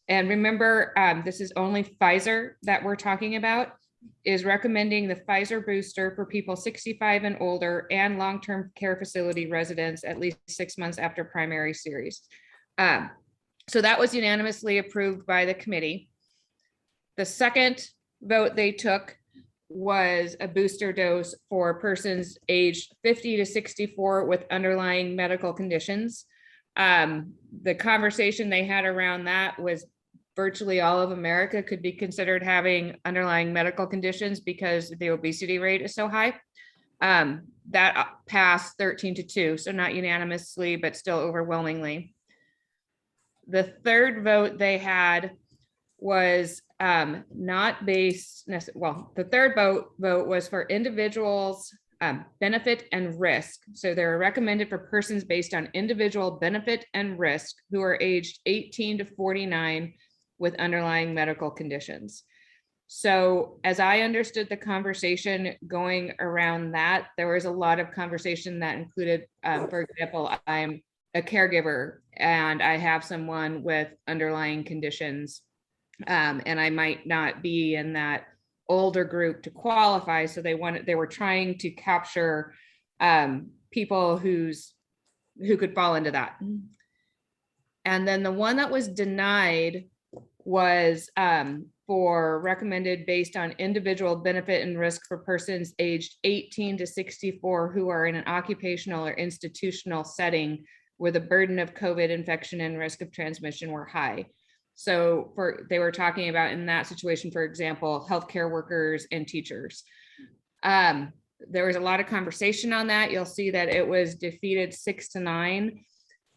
And remember, this is only Pfizer that we're talking about, is recommending the Pfizer booster for people 65 and older and long-term care facility residents at least 6 months after primary series. So that was unanimously approved by the committee. The second vote they took was a booster dose for persons aged 50 to 64 with underlying medical conditions. The conversation they had around that was virtually all of America could be considered having underlying medical conditions because the obesity rate is so high. That passed 13-2, so not unanimously, but still overwhelmingly. The third vote they had was not based, well, the third vote was for individuals' benefit and risk. So they're recommended for persons based on individual benefit and risk who are aged 18 to 49 with underlying medical conditions. So as I understood the conversation going around that, there was a lot of conversation that included, for example, I'm a caregiver and I have someone with underlying conditions, and I might not be in that older group to qualify. So they were trying to capture people who could fall into that. And then the one that was denied was for recommended based on individual benefit and risk for persons aged 18 to 64 who are in an occupational or institutional setting where the burden of COVID infection and risk of transmission were high. So they were talking about in that situation, for example, healthcare workers and teachers. There was a lot of conversation on that. You'll see that it was defeated 6-9.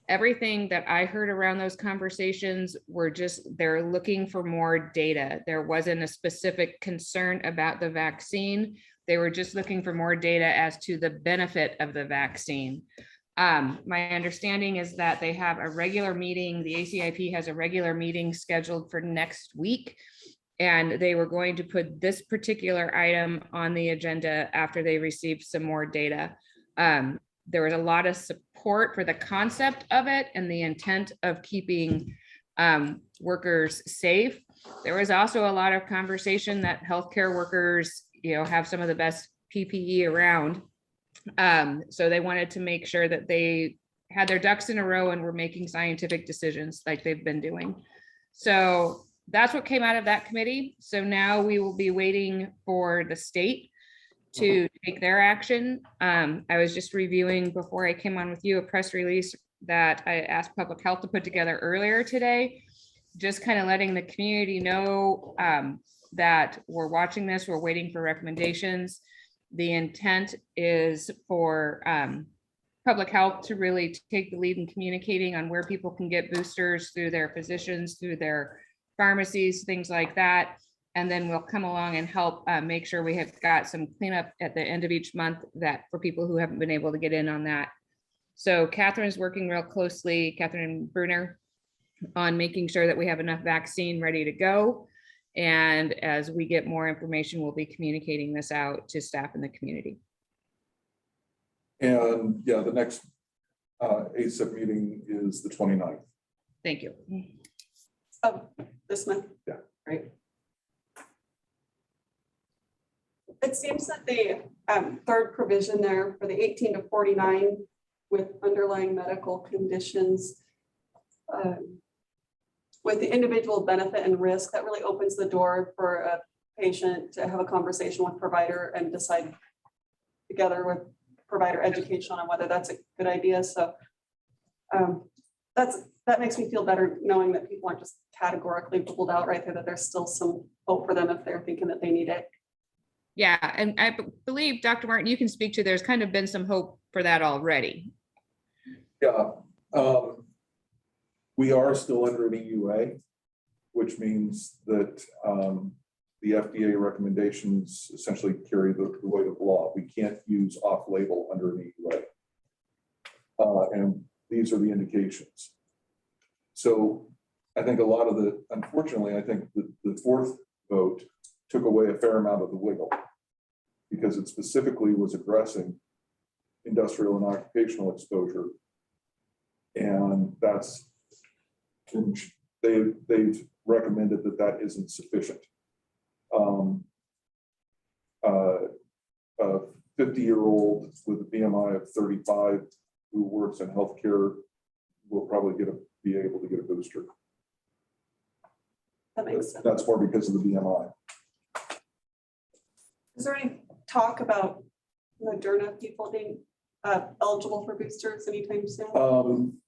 Everything that I heard around those conversations were they're looking for more data. There wasn't a specific concern about the vaccine. They were just looking for more data as to the benefit of the vaccine. My understanding is that they have a regular meeting. The ACIP has a regular meeting scheduled for next week, and they were going to put this particular item on the agenda after they received some more data. There was a lot of support for the concept of it and the intent of keeping workers safe. There was also a lot of conversation that healthcare workers, have some of the best PPE around. So they wanted to make sure that they had their ducks in a row and were making scientific decisions like they've been doing. So that's what came out of that committee. So now we will be waiting for the state to take their action. I was just reviewing before I came on with you a press release that I asked public health to put together earlier today, just kind of letting the community know that we're watching this, we're waiting for recommendations. The intent is for public health to really take the lead in communicating on where people can get boosters through their physicians, through their pharmacies, things like that. And then we'll come along and help make sure we have got some cleanup at the end of each month that for people who haven't been able to get in on that. So Catherine's working real closely, Catherine Bruner, on making sure that we have enough vaccine ready to go. And as we get more information, we'll be communicating this out to staff in the community. And yeah, the next ACIP meeting is the 29th. Thank you. Oh, this month? Yeah. Great. It seems that the third provision there for the 18 to 49 with underlying medical conditions, with the individual benefit and risk, that really opens the door for a patient to have a conversation with provider and decide together with provider education on whether that's a good idea. So that makes me feel better knowing that people aren't just categorically ruled out right there, that there's still some hope for them if they're thinking that they need it. Yeah, and I believe, Dr. Martin, you can speak to, there's kind of been some hope for that already. Yeah, we are still under an EUA, which means that the FDA recommendations essentially carry the weight of law. We can't use off-label under an EUA. And these are the indications. So I think a lot of unfortunately, I think the fourth vote took away a fair amount of the wiggle because it specifically was addressing industrial and occupational exposure. And they've recommended that that isn't sufficient. A 50-year-old with a BMI of 35 who works in healthcare will probably be able to get a booster. That makes sense. That's more because of the BMI. Is there any talk about Moderna people being eligible for boosters anytime soon?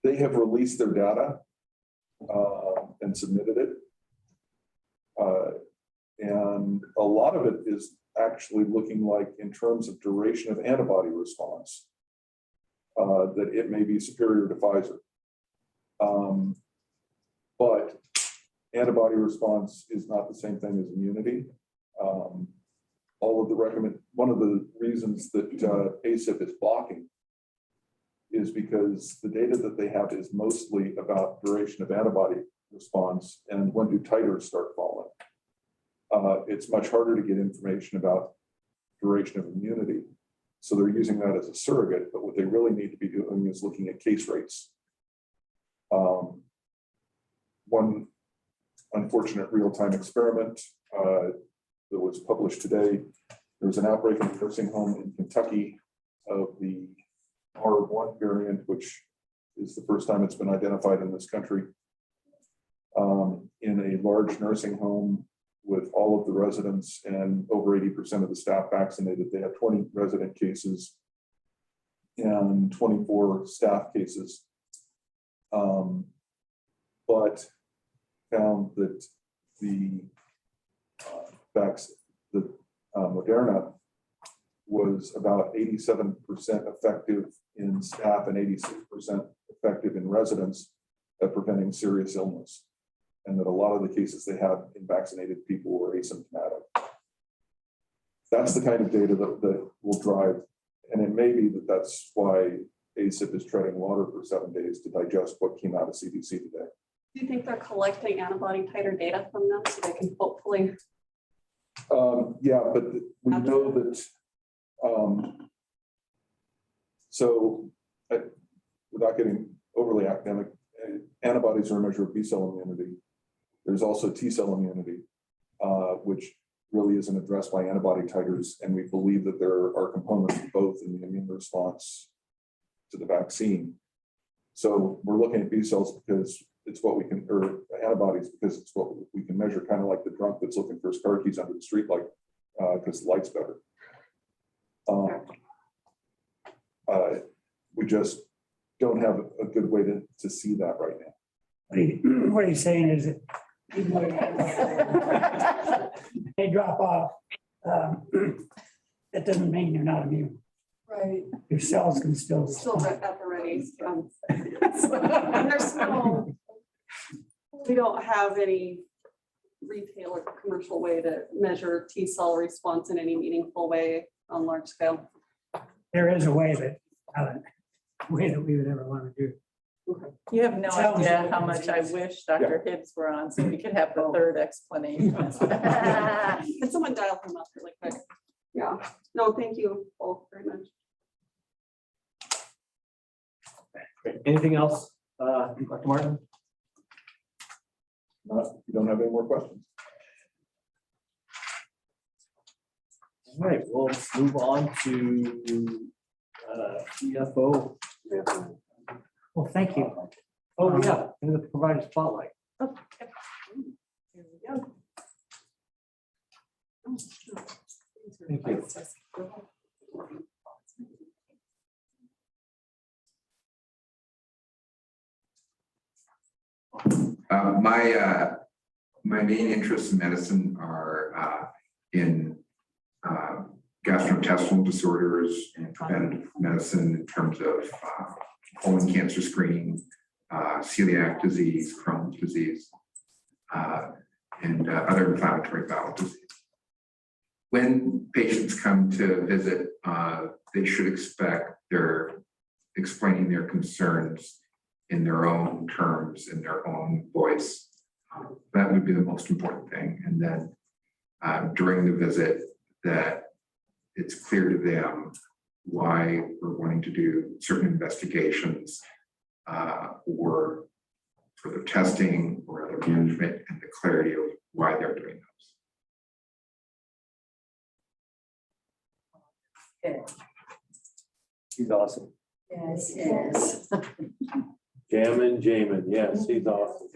They have released their data and submitted it. And a lot of it is actually looking like, in terms of duration of antibody response, that it may be superior to Pfizer. But antibody response is not the same thing as immunity. One of the reasons that ACIP is blocking is because the data that they have is mostly about duration of antibody response and when do titers start falling. It's much harder to get information about duration of immunity. So they're using that as a surrogate, but what they really need to be doing is looking at case rates. One unfortunate real-time experiment that was published today, there was an outbreak in a nursing home in Kentucky of the R1 variant, which is the first time it's been identified in this country. In a large nursing home with all of the residents and over 80% of the staff vaccinated, they had 20 resident cases and 24 staff cases. But found that the Moderna was about 87% effective in staff and 86% effective in residents at preventing serious illness. And that a lot of the cases they had in vaccinated people were asymptomatic. That's the kind of data that will drive, and it may be that that's why ACIP is treading water for 7 days to digest what came out of CDC today. Do you think they're collecting antibody titer data from them so they can hopefully? Yeah, but we know that. Without getting overly academic, antibodies are a measure of B-cell immunity. There's also T-cell immunity, which really isn't addressed by antibody titers, and we believe that there are components of both in the immune response to the vaccine. So we're looking at B-cells because it's what we can, or antibodies because it's what we can measure, kind of like the drunk that's looking for his car keys under the street light because the light's better. We just don't have a good way to see that right now. What he's saying is that even though they drop off, that doesn't mean you're not immune. Right. Your cells can still. At the ready. There's no, we don't have any retail or commercial way to measure T-cell response in any meaningful way on large scale. There is a way, but not a way that we would ever want to do. You have no Sounds idea like how much I wish Dr. Hibbs were on, so we could have the third explanation. Can someone dial him up really quick? Yeah, no, thank you both very much. Anything else, Dr. Martin? You don't have any more questions? All right, well, let's move on to CFO. Well, thank you. Oh, yeah, and the provider spotlight. Here we go. Thank you. My main interests in medicine are in gastrointestinal disorders and preventative medicine in terms of colon cancer screening, celiac disease, Crohn's disease, and other inflammatory bowel disease. When patients come to visit, they should expect they're explaining their concerns in their own terms, in their own voice. That would be the most important thing. And then during the visit, that it's clear to them why we're wanting to do certain investigations or for their testing or other management and the clarity of why they're doing those. He's awesome. Yes, yes. Jamin, yes, he's awesome.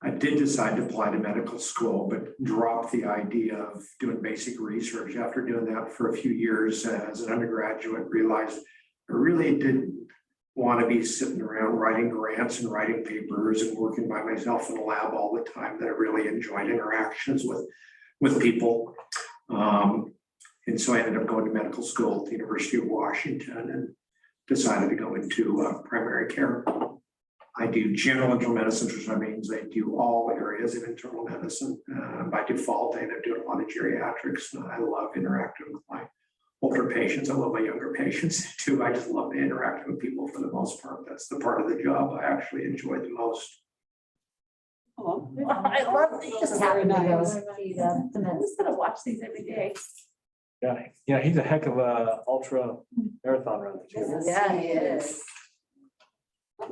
I did decide to apply to medical school, but dropped the idea of doing basic research. After doing that for a few years as an undergraduate, realized I really didn't want to be sitting around writing grants and writing papers and working by myself in the lab all the time, that I really enjoyed interactions with people. And so I ended up going to medical school at the University of Washington and decided to go into primary care. I do general internal medicine, which means I do all areas of internal medicine. By default, I end up doing a lot of geriatrics. And I love interacting with my older patients. I love my younger patients too. I just love interacting with people for the most part. That's the part of the job I actually enjoy the most. Oh, I love these. Just very nice. I'm just gonna watch these every day. Yeah, he's a heck of a ultra marathon runner too. Yeah, he is. I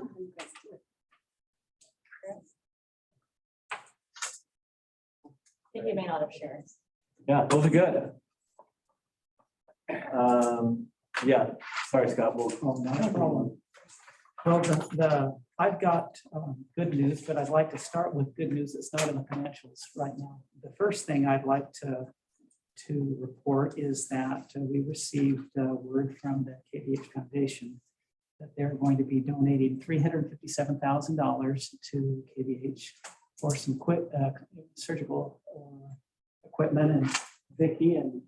think you may not have shared. Yeah, those are good. Yeah, sorry, Scott. Oh, not a problem. Well, I've got good news, but I'd like to start with good news that's not in the financials right now. The first thing I'd like to report is that we received word from the KVH Foundation that they're going to be donating $357,000 to KVH for some surgical equipment. And Vicki and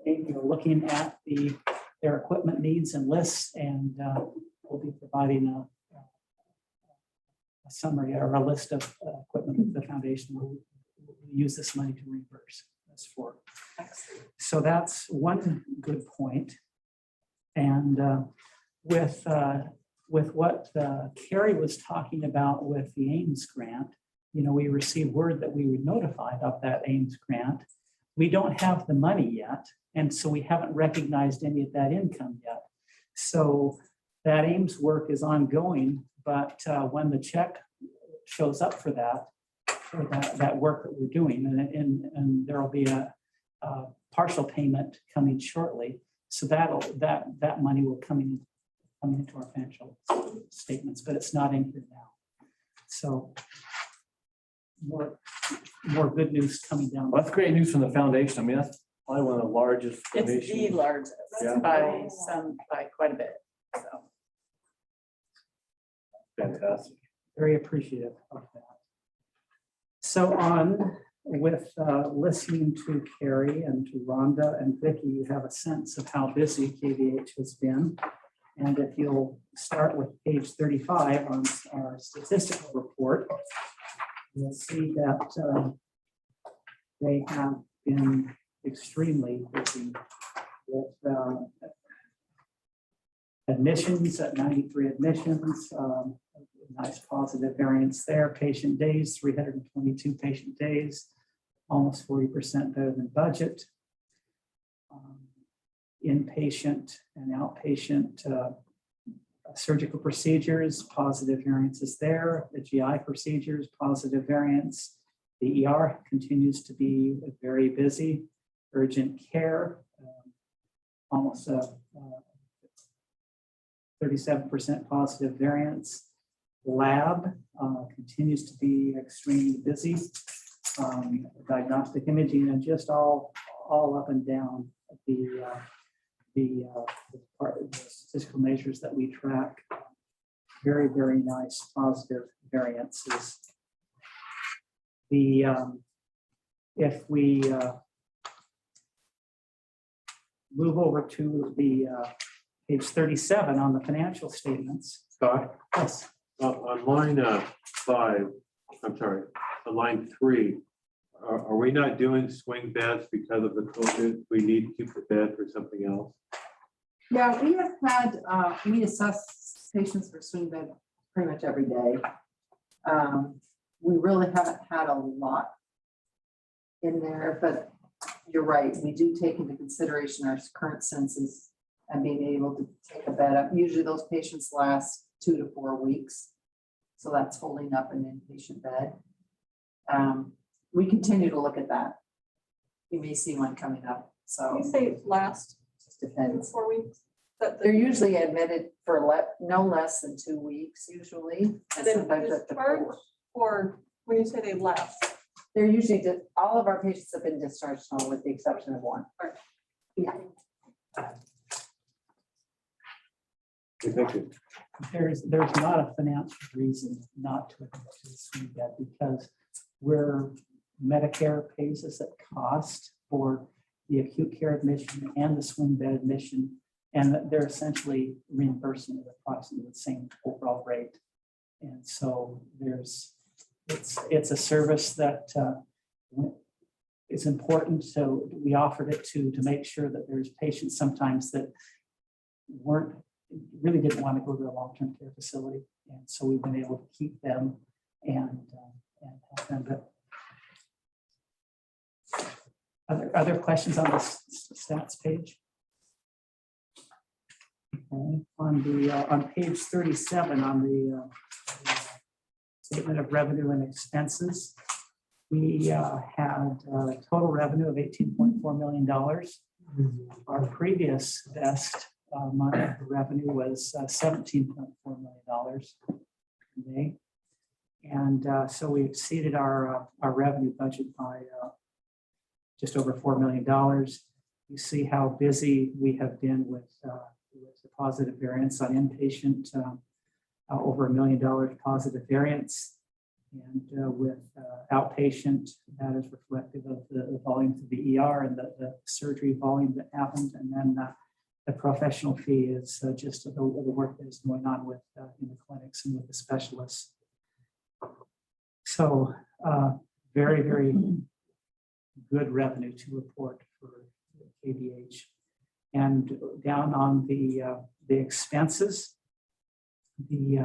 Amy are looking at their equipment needs and lists, and we'll be providing a summary or a list of equipment that the foundation will use this money to reimburse us for. So that's one good point. And with what Carrie was talking about with the Ames grant, we received word that we were notified of that Ames grant. We don't have the money yet, and so we haven't recognized any of that income yet. So that Ames work is ongoing, but when the check shows up for that work that we're doing, and there will be a partial payment coming shortly, so that money will come into our financial statements, but it's not in here now. So more good news coming down. Well, that's great news from the foundation. I mean, that's probably one of the largest. It's the foundations. largest Yeah. by quite a bit, so. Fantastic. Very appreciative of that. So on with listening to Carrie and to Rhonda and Vicki, you have a sense of how busy KVH has been. And if you'll start with page 35 on our statistical report, you'll see that they have been extremely busy with admissions at 93 admissions, nice positive variance there. Patient days, 322 patient days, almost 40% better than budget. Inpatient and outpatient surgical procedures, positive variances there. The GI procedures, positive variance. The ER continues to be very busy. Urgent care, almost 37% positive variance. Lab continues to be extremely busy. Diagnostic imaging, and just all up and down the statistical measures that we track. Very, very nice positive variances. If we move over to the page 37 on the financial statements. Scott, Yes. on line 5, I'm sorry, on line 3, are we not doing swing beds because of the COVID? We need to keep the bed for something else? Yeah, we have had, we assess patients for swing bed pretty much every day. We really haven't had a lot in there, but you're right. We do take into consideration our current census and being able to take a bed up. Usually those patients last 2 to 4 weeks. So that's holding up an inpatient bed. We continue to look at that. You may see one coming up, so. You say last just depends. 4 weeks? But They're usually admitted for no less than 2 weeks usually. And then sometimes up to discharged, 4. or when you say they left? They're usually, all of our patients have been discharged home with the exception of one. Yeah. Thank you. There's not a financial reason not to admit to the swing bed because Medicare pays us at cost for the acute care admission and the swing bed admission, and they're essentially reimbursing at approximately the same overall rate. And so it's a service that is important. So we offered it to make sure that there's patients sometimes that really didn't want to go to a long-term care facility. And so we've been able to keep them and help them. But other questions on this stats page? Okay. On page 37 on the statement of revenue and expenses, we had total revenue of $18.4 million. Our previous best month of revenue was $17.4 million. Okay. And so we exceeded our revenue budget by just over $4 million. You see how busy we have been with the positive variance on inpatient, over $1 million positive variance. And with outpatient, that is reflective of the volume to the ER and the surgery volume that happened. And then the professional fee is just the work that is going on with in the clinics and with the specialists. So very, very good revenue to report for KVH. And down on the expenses, the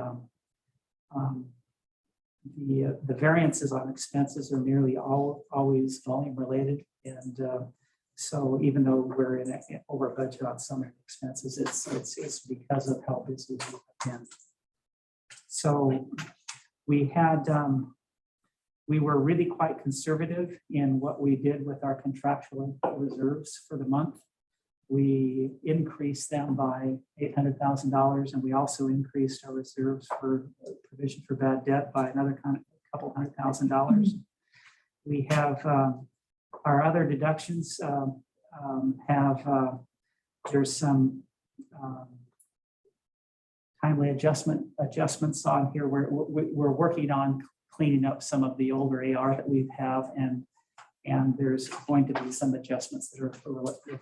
variances on expenses are nearly always volume related. And so even though we're over budget on some expenses, it's because of how busy we have been. So we were really quite conservative in what we did with our contractual reserves for the month. We increased them by $800,000, and we also increased our reserves for provision for bad debt by another couple $100,000. We have our other deductions there's some timely adjustments on here. We're working on cleaning up some of the older AR that we have, and there's going to be some adjustments that are relative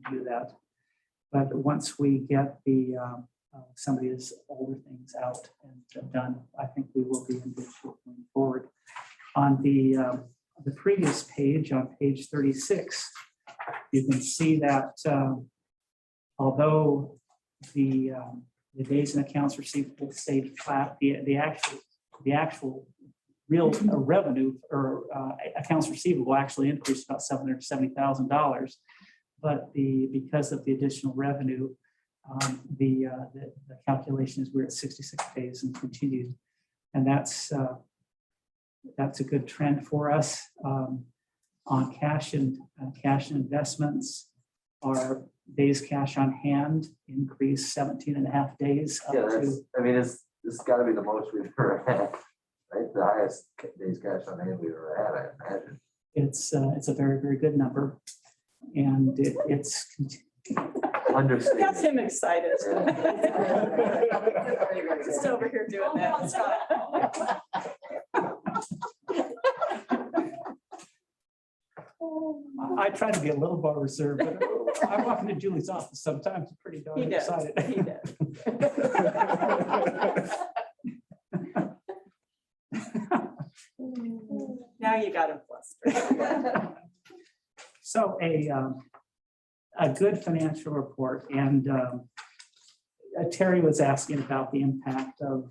do that. But once we get some of these older things out and done, I think we will be in good shape going forward. On the previous page, on page 36, you can see that although the days in accounts receivable stayed flat, the actual real revenue or accounts receivable actually increased about $770,000. But because of the additional revenue, the calculation is we're at 66 days and continued, and that's a good trend for us. On cash and investments, our days cash on hand increased 17.5 days. This got to be the most we've ever had, right? The highest days cash on hand we've ever had, I imagine. It's a very, very good number. And it's understated. That's him excited. Just over here doing that. I try to be a little more reserved, but I walk into Julie's office sometimes, I'm pretty darn excited. He does. Now you got him flustered. So a good financial report, and Terry was asking about the impact of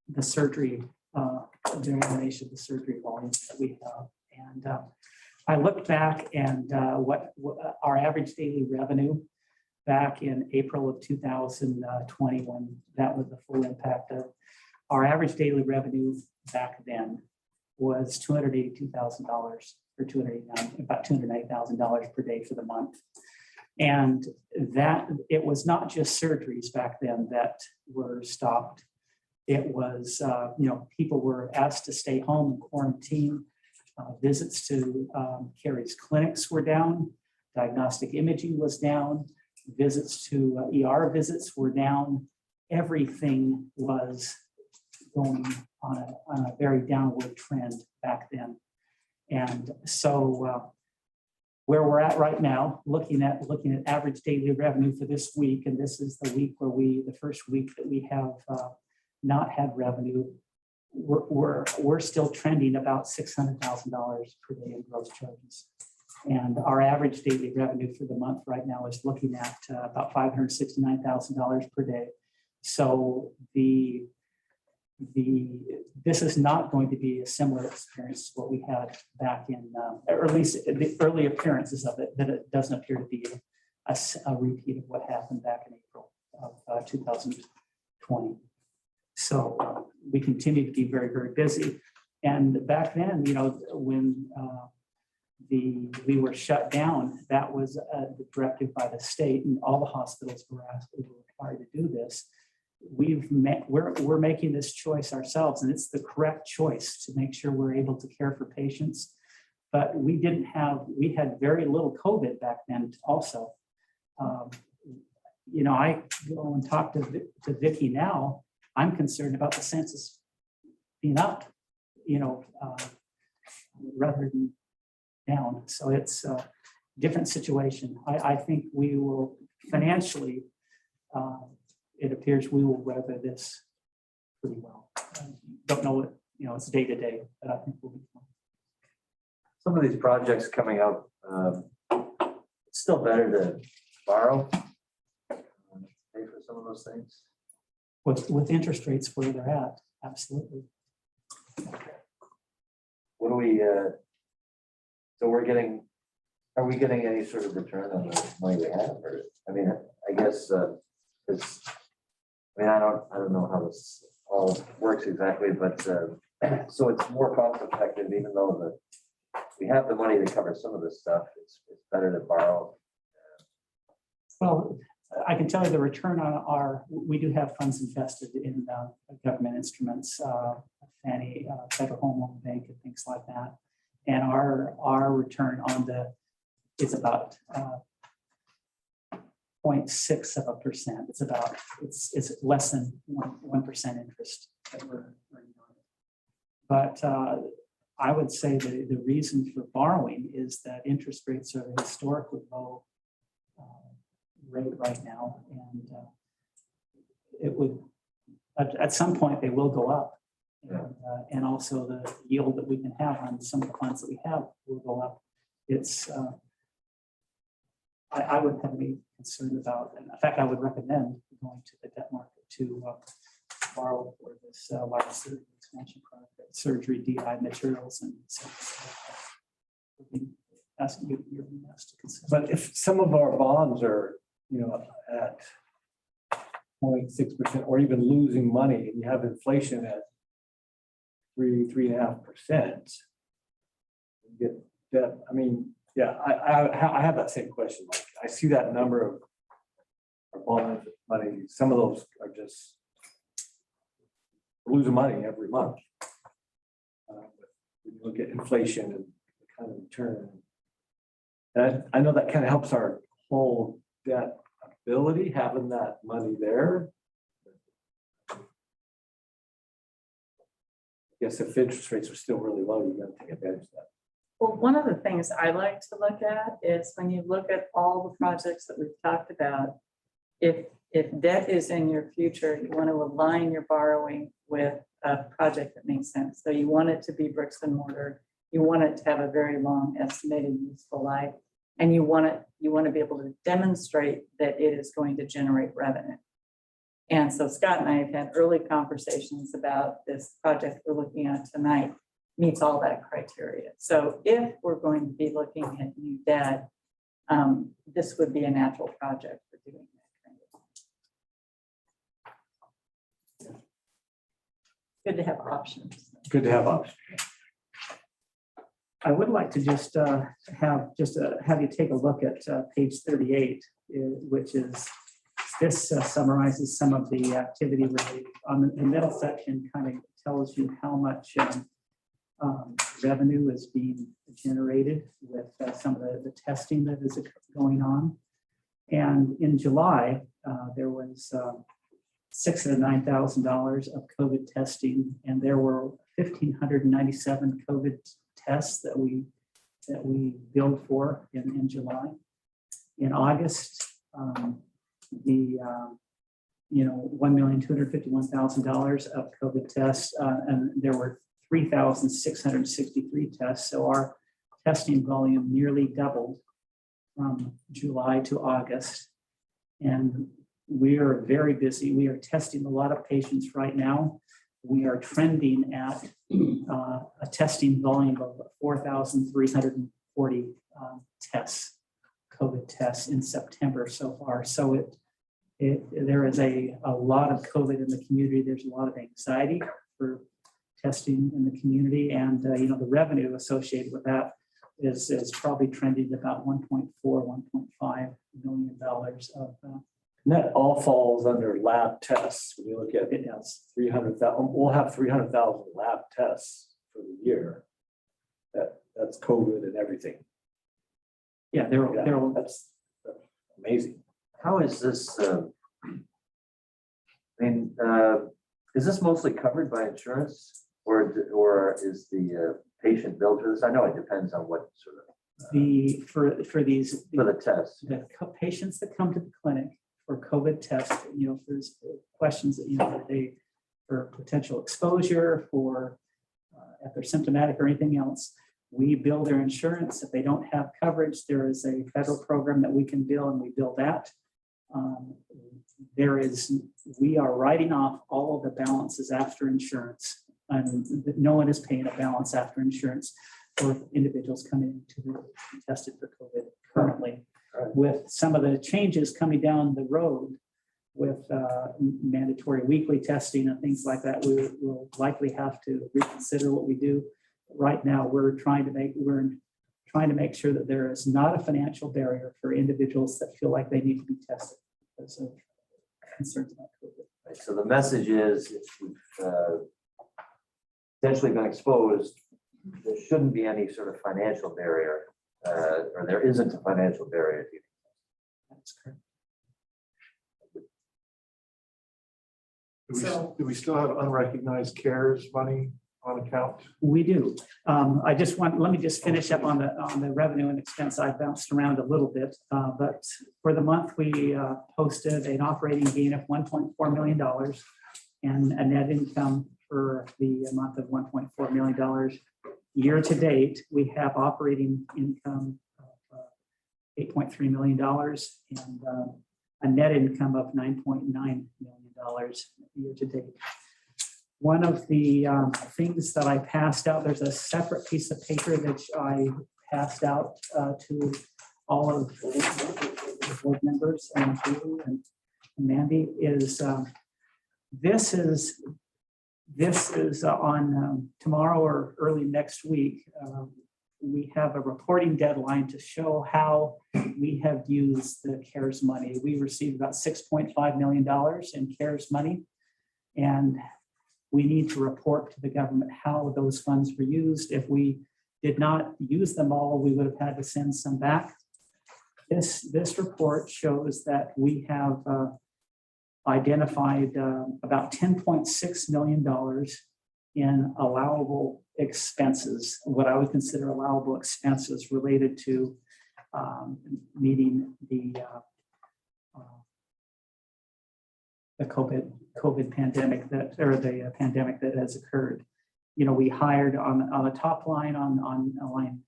the surgery, the elimination of the surgery volume that we have. And I looked back and what our average daily revenue back in April of 2020, when that was the full impact of our average daily revenue back then was $282,000 or about $290,000 per day for the month. And that it was not just surgeries back then that were stopped. It was, people were asked to stay home and quarantine. Visits to Carrie's clinics were down. Diagnostic imaging was down. Visits to ER visits were down. Everything was going on a very downward trend back then. And so where we're at right now, looking at average daily revenue for this week, and this is the week where the first week that we have not had revenue, we're still trending about $600,000 per day in gross charges. And our average daily revenue for the month right now is looking at about $569,000 per day. So this is not going to be a similar experience to what we had back in, or at least the early appearances of it, that it doesn't appear to be a repeat of what happened back in April of 2020. So we continue to be very, very busy. And back then, when we were shut down, that was the directive by the state, and all the hospitals were required to do this. We're making this choice ourselves, and it's the correct choice to make sure we're able to care for patients. But we had very little COVID back then also. I go and talk to Vicki now. I'm concerned about the census being up, rather than down. So it's a different situation. I think we will financially, it appears we will weather this pretty well. Don't know what, it's day to day, but I think we'll be fine. Some of these projects coming up, it's still better to borrow, pay for some of those things. With interest rates where they're at, absolutely. What do we, so are we getting any sort of return on the money we have? Or, I guess, I don't know how this all works exactly, but so it's more cost effective, even though we have the money to cover some of this stuff. It's better to borrow. Well, I can tell you the return on we do have funds invested in government instruments, Fannie, Federal Home Loan Bank, and things like that. And our return on is about 0.6%. It's less than 1% interest that we're earning on it. But I would say the reason for borrowing is that interest rates are historically low rate right now, and it would at some point they will go up, and also the yield that we can have on some of the funds that we have will go up. It's I wouldn't have any concern about, and in fact I would recommend going to the debt market to borrow for this large surgery expansion project, surgery, DI materials, and so that's you're being asked to consider. But if some of our bonds are, at 0.6% or even losing money, and you have inflation at 3.5%, you get debt. I have that same question. Like, I see that number of our bonds money. Some of those are just losing money every month. When you look at inflation and the kind of return, and I know that kind of helps our whole debt ability, having that money there. I guess if interest rates are still really low, you got to take advantage of that. Well, one of the things I like to look at is when you look at all the projects that we've talked about, if debt is in your future, you want to align your borrowing with a project that makes sense. So you want it to be bricks and mortar. You want it to have a very long estimated useful life, and you want to be able to demonstrate that it is going to generate revenue. And so Scott and I have had early conversations about this project we're looking at tonight meets all that criteria. So if we're going to be looking at new debt, this would be a natural project for doing that. Good to have options. Good to have options. I would like to just have you take a look at page 38, which is, this summarizes some of the activity related. On the middle section kind of tells you how much revenue is being generated with some of the testing that is going on. And in July, there was $609,000 of COVID testing, and there were 1,597 COVID tests that we billed for in July. In August, $1,251,000 of COVID tests, and there were 3,663 tests. So our testing volume nearly doubled from July to August. And we are very busy. We are testing a lot of patients right now. We are trending at a testing volume of 4,340 tests, COVID tests in September so far. So there is a lot of COVID in the community. There's a lot of anxiety for testing in the community, and the revenue associated with that is probably trending about $1.5 million of. And that all falls under lab tests. When you look at it, it's 300,000. We'll have 300,000 lab tests for the year. That's COVID and everything. Yeah, that's amazing. How is this, is this mostly covered by insurance, or is the patient billed for this? I know it depends on what sort of. For the tests. The patients that come to the clinic for COVID tests, if there's questions that, are they for potential exposure, for if they're symptomatic or anything else, we bill their insurance. If they don't have coverage, there is a federal program that we can bill, and we bill that. We are writing off all of the balances after insurance, and no one is paying a balance after insurance for individuals coming to be tested for COVID currently. With some of the changes coming down the road with mandatory weekly testing and things like that, we will likely have to reconsider what we do. Right now, we're trying to make sure that there is not a financial barrier for individuals that feel like they need to be tested because of concerns about COVID. Right, so the message is, if you've potentially been exposed, there shouldn't be any sort of financial barrier, or there isn't a financial barrier. That's correct. Do we still have unrecognized CARES money on account? We do. Let me just finish up on the revenue and expense. I bounced around a little bit, but for the month, we posted an operating gain of $1.4 million and a net income for the month of $1.4 million. Year to date, we have operating income of $8.3 million and a net income of $9.9 million year to date. One of the things that I passed out, there's a separate piece of paper that I passed out to all of the board members and Julie and Mandy, is this is on tomorrow or early next week. We have a reporting deadline to show how we have used the CARES money. We received about $6.5 million in CARES money, and we need to report to the government how those funds were used. If we did not use them all, we would have had to send some back. This report shows that we have identified about $10.6 million in allowable expenses, what I would consider allowable expenses related to meeting the COVID pandemic the pandemic that has occurred. We hired on the top line on line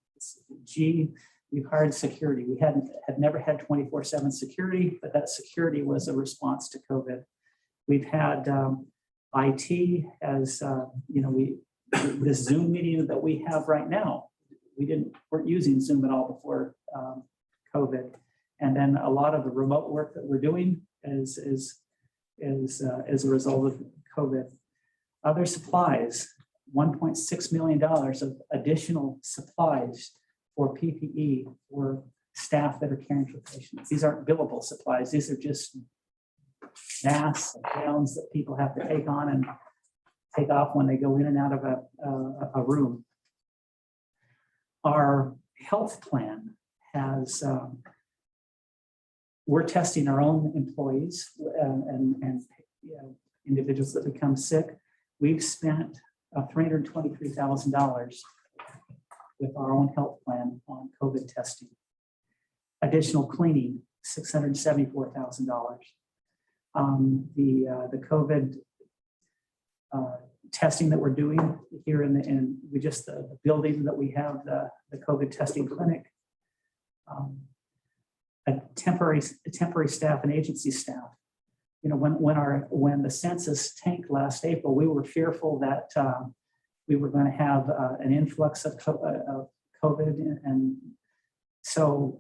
G, we've hired security. We had never had 24/7 security, but that security was a response to COVID. We've had IT as this Zoom meeting that we have right now. Weren't using Zoom at all before COVID, And then a lot of the remote work that we're doing is as a result of COVID. Other supplies, $1.6 million of additional supplies for PPE for staff that are caring for patients. These aren't billable supplies. These are just masks and gowns that people have to take on and take off when they go in and out of a room. Our health plan has, we're testing our own employees and you know, individuals that become sick. We've spent $323,000 with our own health plan on COVID testing. Additional cleaning, $674,000. The COVID testing that we're doing here in the building that we have, the COVID testing clinic, a temporary staff and agency staff. You know, when the census tanked last April, we were fearful that we were going to have an influx of COVID, and so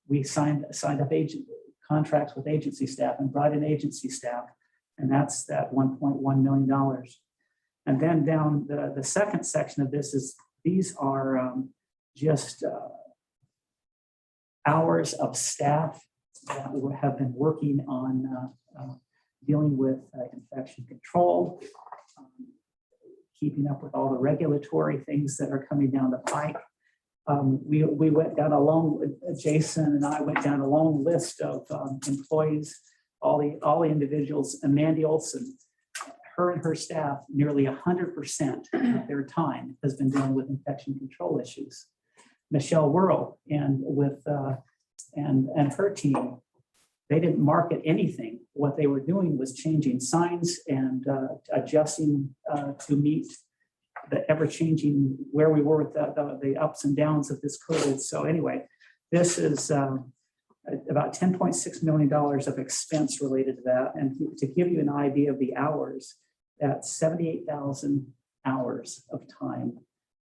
we signed up contracts with agency staff and brought in agency staff, and that's that $1.1 million. And then down the second section of this is these are just hours of staff that have been working on dealing with infection control, keeping up with all the regulatory things that are coming down the pike. We went down a long, Jason and I went down a long list of employees, all the individuals, and Mandy Olson, her and her staff, nearly 100% of their time has been dealing with infection control issues. Michelle Worrell and her team, they didn't market anything. What they were doing was changing signs and adjusting to meet the ever-changing where we were with the ups and downs of this COVID. So anyway, this is about $10.6 million of expense related to that. And to give you an idea of the hours, that's 78,000 hours of time,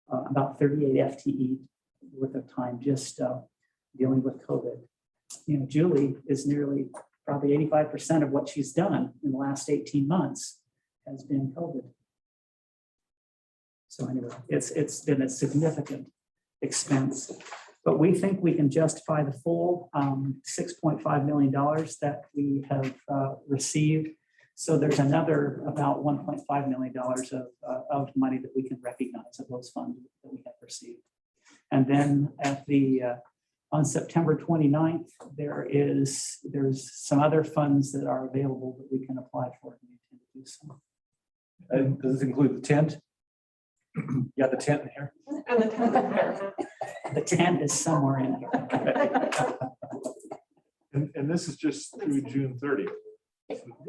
about 38 FTE worth of time just dealing with COVID. You know, Julie is nearly probably 85% of what she's done in the last 18 months has been COVID. So anyway, it's been a significant expense, but we think we can justify the full $6.5 million that we have received. So there's another about $1.5 million of money that we can recognize of those funds that we have received. And then on September 29th, there's some other funds that are available that we can apply for. We intend to do so. And does this include the tent? You got the tent in here? The tent is somewhere in here. And this is just through June 30th.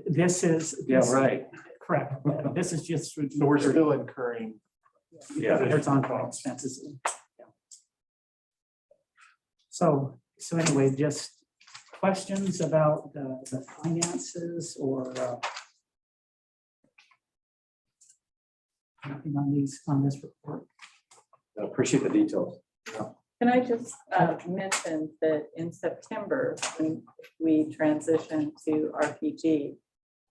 This is. Right. Correct. This is just through. So we're still incurring. Yeah. There's ongoing expenses. Yeah. So anyway, just questions about the finances or anything on this report? I appreciate the details. Can I just mention that in September, when we transition to RPG,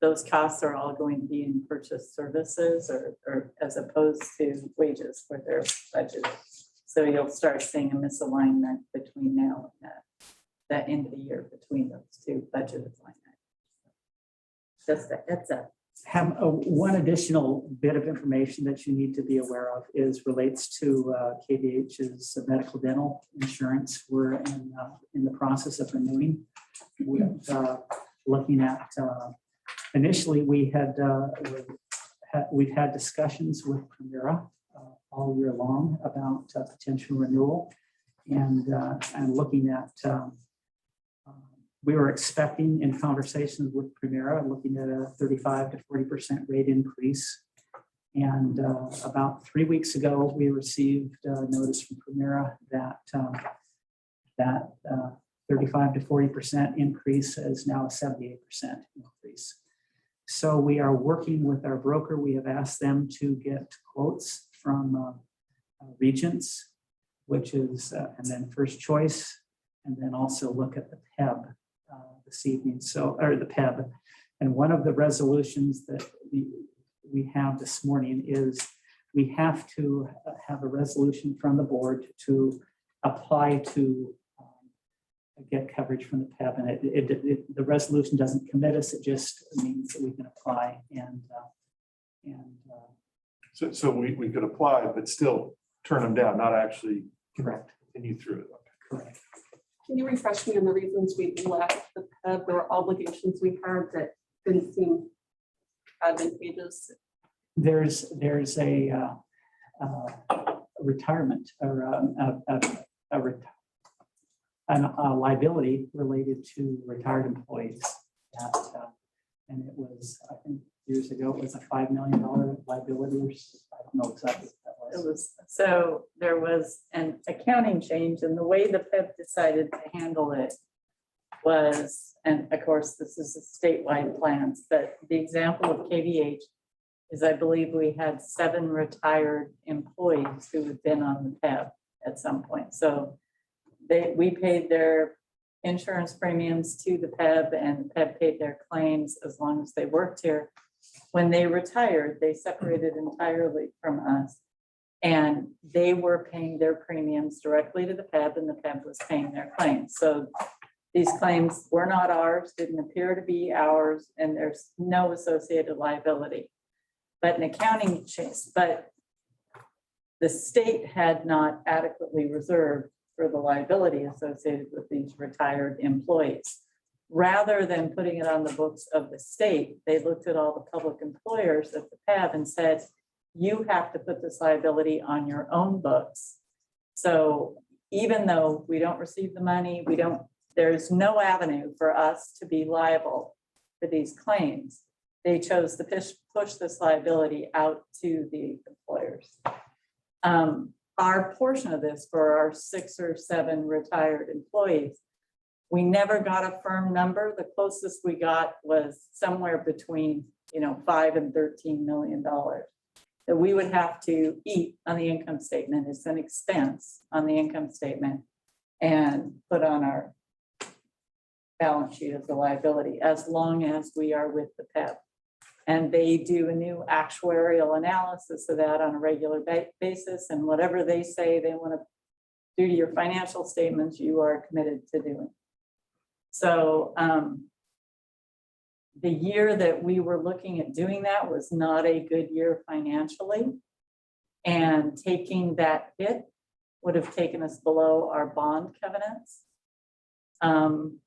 those costs are all going to be in purchased services or as opposed to wages where they're budgeted. So you'll start seeing a misalignment between now and that end of the year between those two budgeted line items. Just a heads up. Have one additional bit of information that you need to be aware of relates to KVH's medical dental insurance. We're in the process of renewing. With looking at initially we've had discussions with Primera all year long about potential renewal and looking at. We were expecting in conversations with Primera, looking at a 35 to 40% rate increase. And about 3 weeks ago, we received notice from Primera that 35 to 40% increase is now a 78% increase. So we are working with our broker. We have asked them to get quotes from Regents, which is, and then First Choice. and then also look at the PEB this evening, or the PEB. And one of the resolutions that we have this morning is we have to have a resolution from the board to apply to get coverage from the PEB. And the resolution doesn't commit us, it just means that we can apply So we could apply, but still turn them down, not actually correct. continue through it. Correct. Can you refresh me on the reasons we left the PEB? There were obligations we had that didn't seem advantageous. There's a retirement or a liability related to retired employees. And it was, I think, years ago, it was a $5 million liability. I don't know exactly what that was. So there was an accounting change, and the way the PEP decided to handle it was, and of course, this is a statewide plans, but the example of KVH is I believe we had 7 retired employees who had been on the PEP at some point. So we paid their insurance premiums to the PEB, and the PEB paid their claims as long as they worked here. When they retired, they separated entirely from us, and they were paying their premiums directly to the PEB, and the PEB was paying their claims. So these claims were not ours, didn't appear to be ours, and there's no associated liability. But an accounting change, but the state had not adequately reserved for the liability associated with these retired employees. Rather than putting it on the books of the state, they looked at all the public employers at the PEB and said, you have to put this liability on your own books. So even though we don't receive the money, there's no avenue for us to be liable for these claims. They chose to push this liability out to the employers. Our portion of this for our 6 or 7 retired employees, we never got a firm number. The closest we got was somewhere between, $5 and $13 million that we would have to eat on the income statement. It's an expense on the income statement and put on our balance sheet as a liability as long as we are with the PEP. And they do a new actuarial analysis of that on a regular basis, and whatever they say they want to do to your financial statements, you are committed to doing. So the year that we were looking at doing that was not a good year financially, and taking that hit would have taken us below our bond covenants. And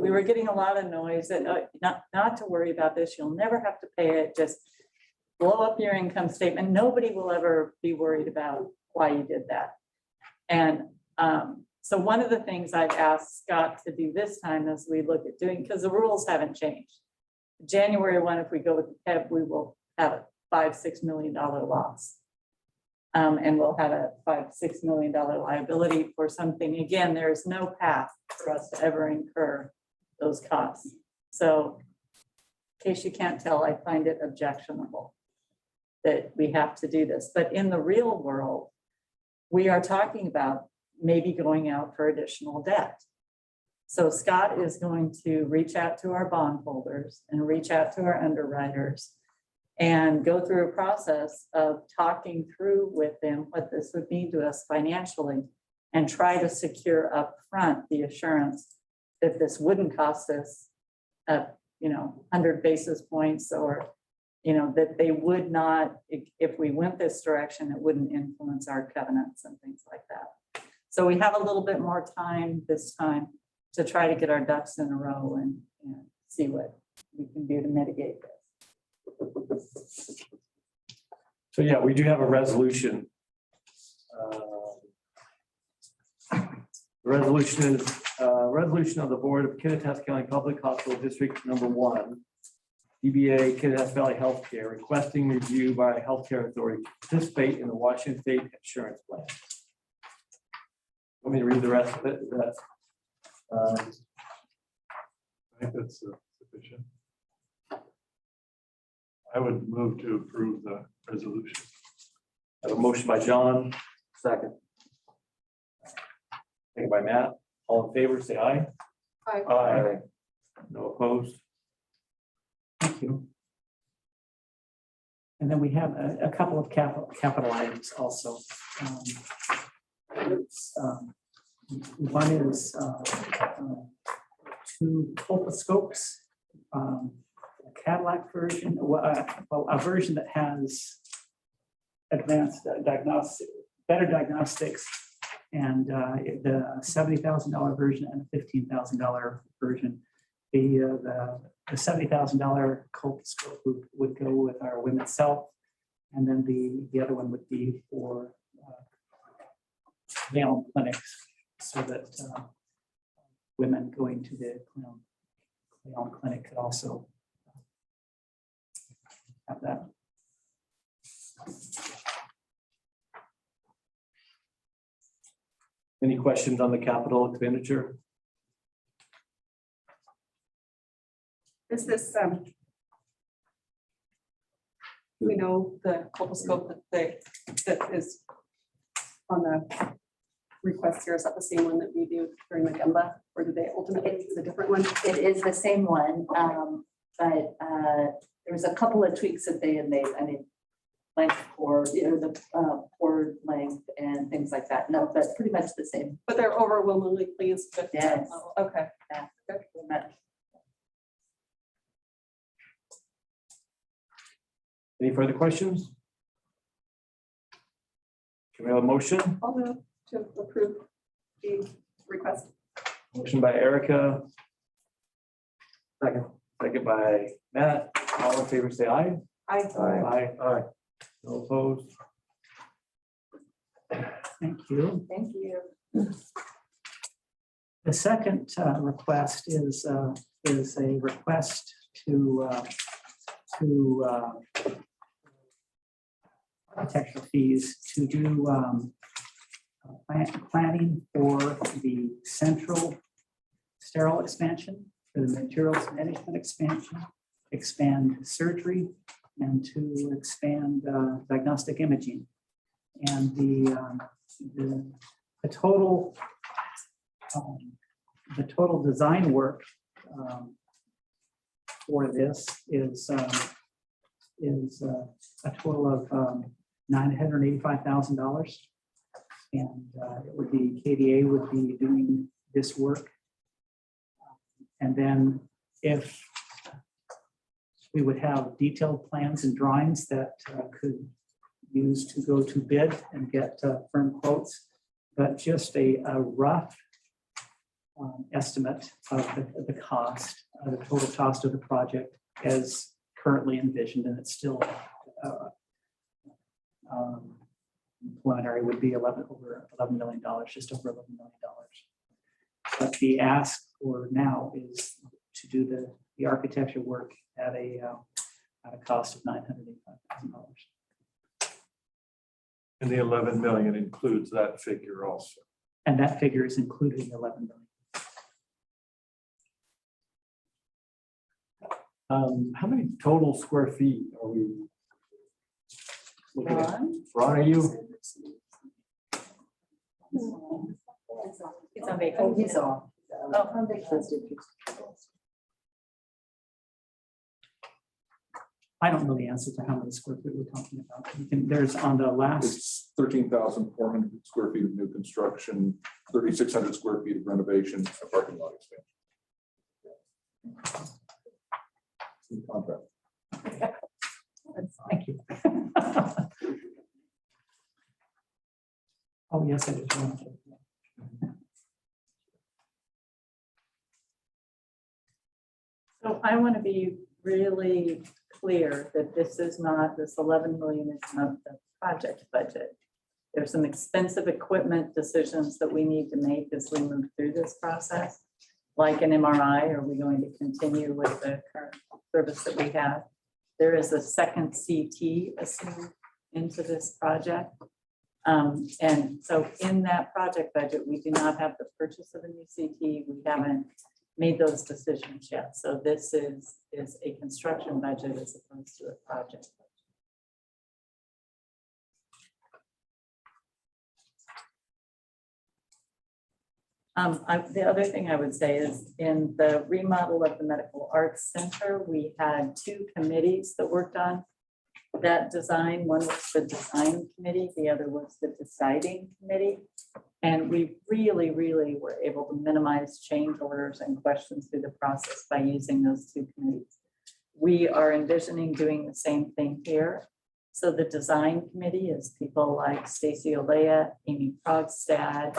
we were getting a lot of noise that not to worry about this, you'll never have to pay it, just blow up your income statement. Nobody will ever be worried about why you did that. And so one of the things I've asked Scott to do this time as we look at doing, because the rules haven't changed. January 1, if we go with the PEP, we will have a $5-6 million loss. And we'll have a $5-6 million liability for something. Again, there is no path for us to ever incur those costs. So in case you can't tell, I find it objectionable that we have to do this. But in the real world, we are talking about maybe going out for additional debt. So Scott is going to reach out to our bondholders and reach out to our underwriters and go through a process of talking through with them what this would mean to us financially, and try to secure upfront the assurance that this wouldn't cost us 100 basis points, or that they would not, if we went this direction, it wouldn't influence our covenants and things like that. So we have a little bit more time this time to try to get our ducks in a row and see what we can do to mitigate this. So yeah, we do have a resolution. The resolution is resolution of the Board of Kittitas County Public Hospital District Number 1, DBA Kittitas Valley Healthcare, requesting review by a healthcare authority to participate in the Washington State Insurance Plan. Want me to read the rest of it? I think that's sufficient. I would move to approve the resolution. I have a motion by John, second. Second by Matt. All in favor, say aye. Aye. Aye. No opposed. Thank you. And then we have a couple of capital items also. One is 2 colposcopes, a Cadillac version, a version that has advanced diagnostic, better diagnostics, and the $70,000 version and the $15,000 version. The $70,000 colposcope would go with our women's health, and then the other one would be for male clinics, so that women going to the Cleon clinic could also have that. Any questions on the capital expenditure? Is this, we know the colposcope that is on the request here, is that the same one that we do during the Gemba, or do they ultimately use a different one? It is the same one, but there was a couple of tweaks that they had made. I mean, length cord, the cord length and things like that. No, but pretty much the same. But they're overwhelmingly pleased with that Yes. level. Okay. Yeah. Good. Pretty much. Any further questions? Can we have a motion? I'll move to approve the request. Motion by Erica. Second by Matt. All in favor, say aye. Aye. Aye. Aye. No opposed. Thank you. Thank you. The second request is a request to architectural fees to do planning for the central sterile expansion, for the materials management expansion, expand surgery, and to expand diagnostic imaging. And the total design work for this is a total of $985,000. And it would be, KVA would be doing this work. And then if we would have detailed plans and drawings that could use to go to bid and get firm quotes, but just a rough estimate of the cost, the total cost of the project as currently envisioned, and it's still preliminary, would be over $11 million, just over $11 million. But the ask for now is to do the architecture work at a cost of $985,000. And the 11 million includes that figure also. And that figure is included in the 11 million. How many total square feet are we looking at? Ron? Ron, are you? It's on vacation. He's off. Oh, on vacation. I don't know the answer to how many square feet we're talking about. There's on the last, It's 13,400 square feet of new construction, 3,600 square feet of renovation, a parking lot expansion. In contract. thank you. Oh, yes, I did. So I want to be really clear that this 11 million is not the project budget. There's some expensive equipment decisions that we need to make as we move through this process. Like an MRI, are we going to continue with the current service that we have? There is a second CT assumed into this project. And so in that project budget, we do not have the purchase of a new CT. We haven't made those decisions yet. So this is a construction budget as opposed to a project budget. The other thing I would say is in the remodel of the Medical Arts Center, we had 2 committees that worked on that design. One was the design committee, the other was the deciding committee. And we really, really were able to minimize change orders and questions through the process by using those 2 committees. We are envisioning doing the same thing here. So the design committee is people like Stacy Olea, Amy Krogstad,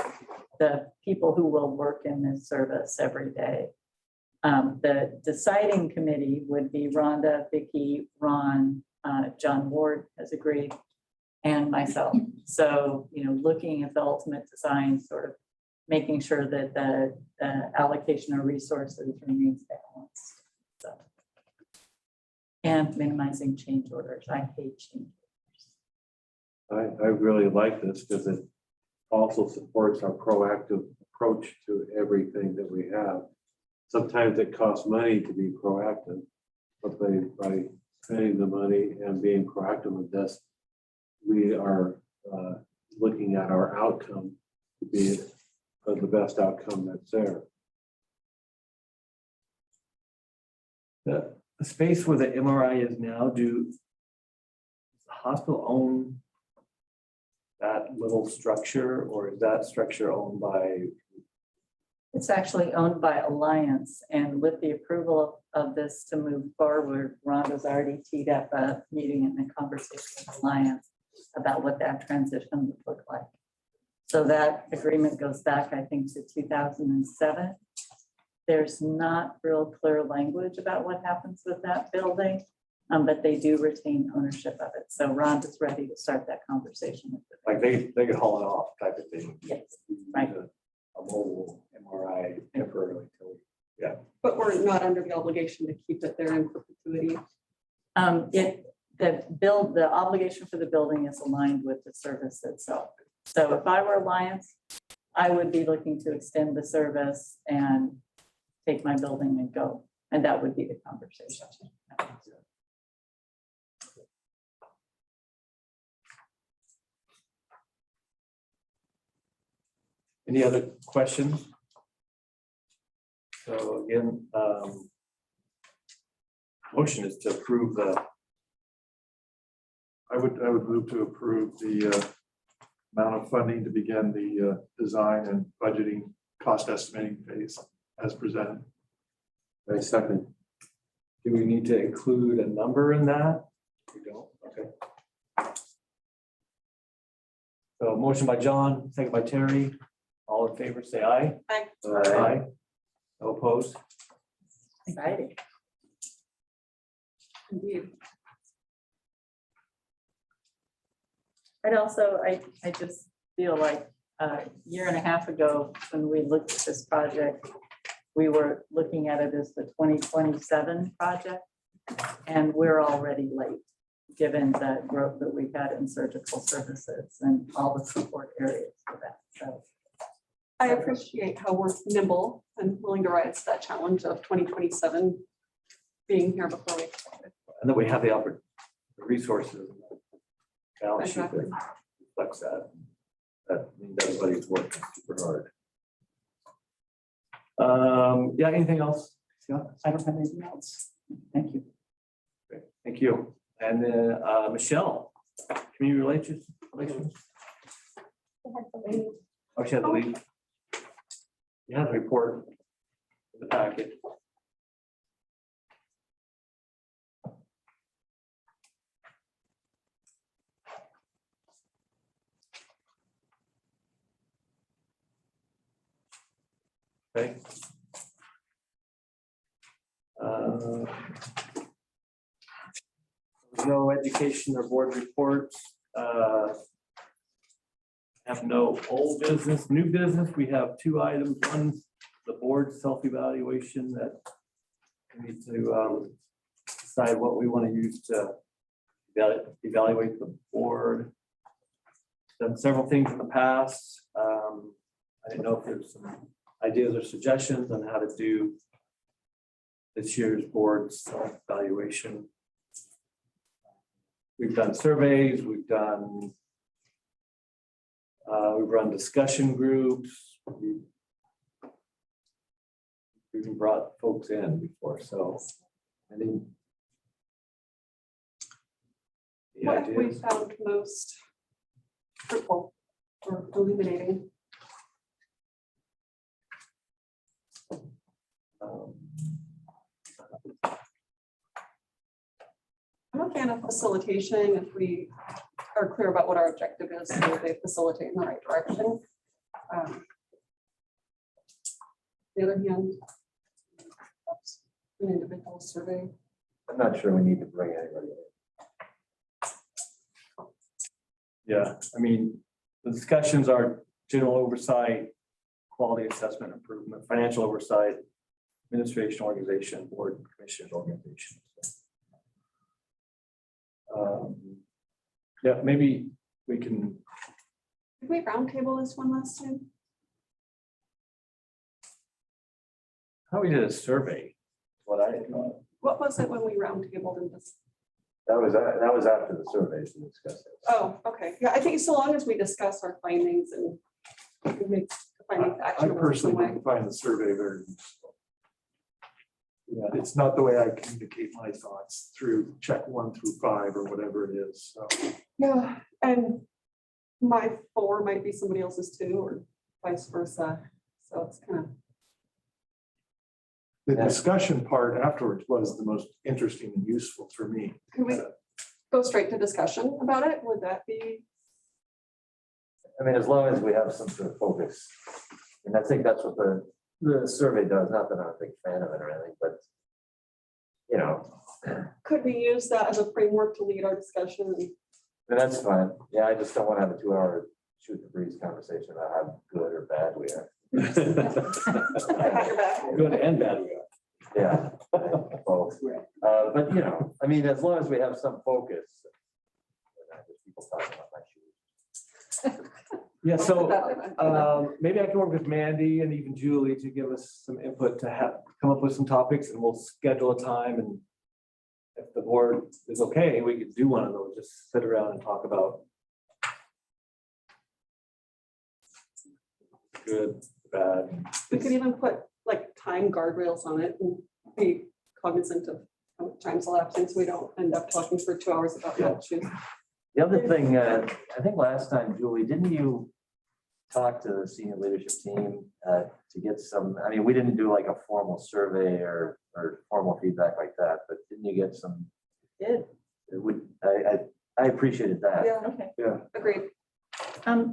the people who will work in this service every day. The deciding committee would be Rhonda, Vicki, Ron, John Ward has agreed, and myself. So, looking at the ultimate design, sort of making sure that the allocation of resources remains balanced. So, and minimizing change orders. I hate change orders. I really like this because it also supports our proactive approach to everything that we have. Sometimes it costs money to be proactive, but by spending the money and being proactive with this, we are looking at our outcome to be the best outcome that's there. The space where the MRI is now, does the hospital own that little structure, or is that structure owned by? It's actually owned by Alliance, and with the approval of this to move forward, Rhonda's already teed up a meeting and a conversation with Alliance about what that transition would look like. So that agreement goes back, I think, to 2007. There's not real clear language about what happens with that building, but they do retain ownership of it. So Rhonda's ready to start that conversation with it. Like they could haul it off type of thing. Yes, right. A mobile MRI temporarily. Yeah. But we're not under the obligation to keep it there in perpetuity. The obligation for the building is aligned with the service itself. So if I were Alliance, I would be looking to extend the service and take my building and go. And that would be the conversation. Any other questions? So again, motion is to approve the. I would move to approve the amount of funding to begin the design and budgeting cost estimating phase as presented. I second. Do we need to include a number in that? We don't, okay. So motion by John, second by Terry. All in favor, say aye. Aye. Aye. No opposed? Exciting. Indeed. I'd also, I just feel like a year and a half ago, when we looked at this project, we were looking at it as the 2027 project, and we're already late, given the growth that we've had in surgical services and all the support areas for that. So I appreciate how we're nimble and willing to rise to that challenge of 2027 being here before we. And then we have the resources. Balance sheet that Exactly. reflects that. That means everybody's working super hard. Yeah, anything else? Scott? I don't have anything else. Thank you. Great, thank you. And then Michelle, community relations? Oh, she had to leave. You have a report in the packet. Okay. No education or board reports. Have no old business, new business. We have 2 items. One's the board self-evaluation that we need to decide what we want to use to evaluate the board. Done several things in the past. I didn't know if there's some ideas or suggestions on how to do this year's board self-evaluation. We've done surveys, we've run discussion groups, we've we've even brought folks in before, so. I think. The What have we ideas, found most fruitful or illuminating? um, I'm a fan of facilitation if we are clear about what our objective is, so they facilitate in the right direction. The other hand, perhaps an individual survey. I'm not sure we need to bring anybody in. Yeah, I mean, the discussions are general oversight, quality assessment improvement, financial oversight, administration, organization, board, commissioners, organization. Yeah, maybe we can, Did we roundtable this one last time? how we did a survey, what I thought. What was it when we roundtabled in this? That was after the surveys we discussed it. Oh, okay. Yeah, I think so long as we discuss our findings and we make the findings I actionable in some personally way. didn't find the survey very useful. Yeah, it's not the way I communicate my thoughts through check 1 through 5 or whatever it is, so. Yeah, and my 4 might be somebody else's 2 or vice versa. So it's kind of, The discussion part afterwards was the most interesting and useful for me. could we go straight to discussion about it? Would that be? I mean, as long as we have some sort of focus, and I think that's what the survey does, not that I'm a big fan of it or anything, but you know, Could we use that as a framework to lead our discussion? and that's fine. Yeah, I just don't want to have a 2-hour shoot the breeze conversation about how good or bad we are. Good and bad. Yeah. Both. But you know, I mean, as long as we have some focus. People talking about my shoes. Yeah, so maybe I can work with Mandy and even Julie to give us some input to come up with some topics, and we'll schedule a time, and if the board is okay, we could do one of those, just sit around and talk about good, bad. We could even put like time guardrails on it and be cognizant of how much time's elapsing, so we don't end up talking for 2 hours about that shoes. The other thing, I think last time, Julie, didn't you talk to the senior leadership team to get some, I mean, we didn't do like a formal survey or formal feedback like that, but didn't you get some? Did. I appreciated that. Yeah, Okay. Yeah. agreed.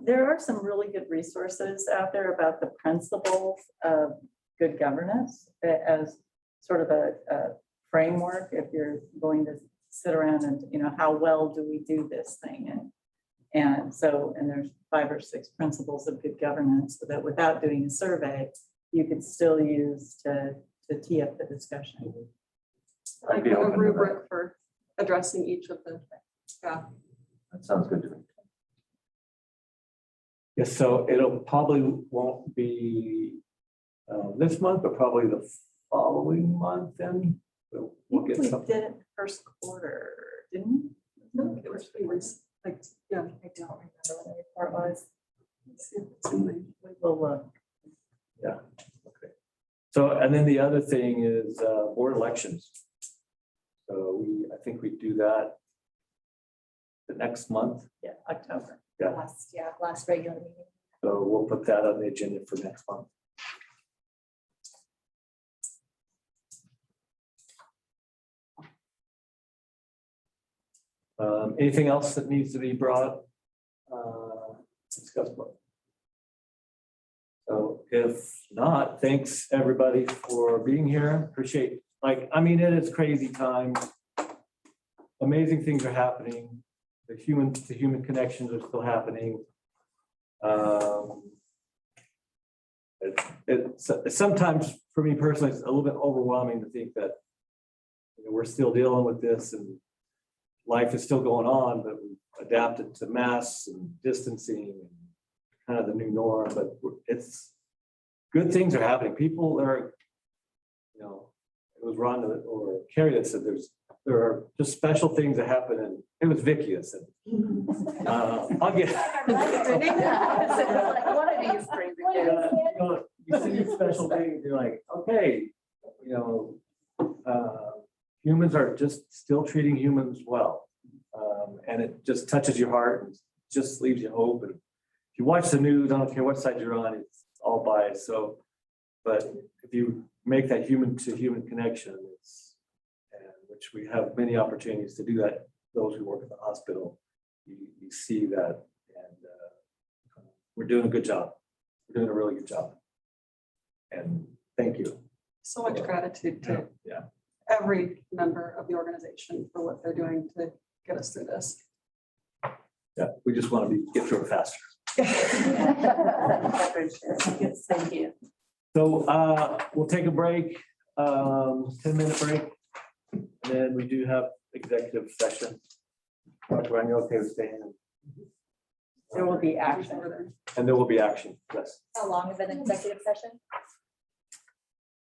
There are some really good resources out there about the principles of good governance as sort of a framework if you're going to sit around and, you know, how well do we do this thing? And there's 5 or 6 principles of good governance that without doing a survey, you could still use to tee up the discussion. Like a rubric for addressing each of the, yeah. That sounds good to me. Yes, so it'll probably won't be this month, but probably the following month then. We'll get We something. did it first quarter, didn't we? No, it was like, yeah. I don't remember what the report was. Let's see if it's in my- We'll Yeah, okay. So, and then the other thing is board elections. So I think we do that the next month. yeah, October. Yeah. Last regular meeting. So we'll put that on the agenda for next month. Anything else that needs to be brought? Discussed. So if not, thanks everybody for being here. Appreciate, I mean, it is crazy times. Amazing things are happening. The human connections are still happening. It's sometimes for me personally, it's a little bit overwhelming to think that we're still dealing with this and life is still going on, but we've adapted to masks and distancing and kind of the new norm, but it's good things are happening. People are, it was Rhonda or Carrie that said there are just special things that happen, and it was Vicky that said. I'll get. Like one of these things. You see special thing, you're like, okay, you know, humans are just still treating humans well. And it just touches your heart and just leaves you hope. And if you watch the news, I don't care what side you're on, it's all biased. So, but if you make that human to human connection, which we have many opportunities to do that, those who work in the hospital, you see that, and we're doing a good job. We're doing a really good job. And thank you. So much gratitude to Yeah. every member of the organization for what they're doing to get us through this. Yeah, we just want to get through it faster. Yes, thank you. So we'll take a break, 10-minute break. And then we do have executive session. Dr. Ryan, you're okay with staying? There will be action. And there will be action, yes. How long is an executive session?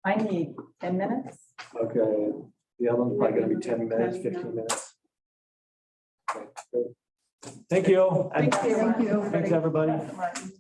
I need 10 minutes. Okay, the other one's probably gonna be 10 minutes, 15 minutes. Okay, good. Thank you. Thank you. Thanks, everybody. Martin.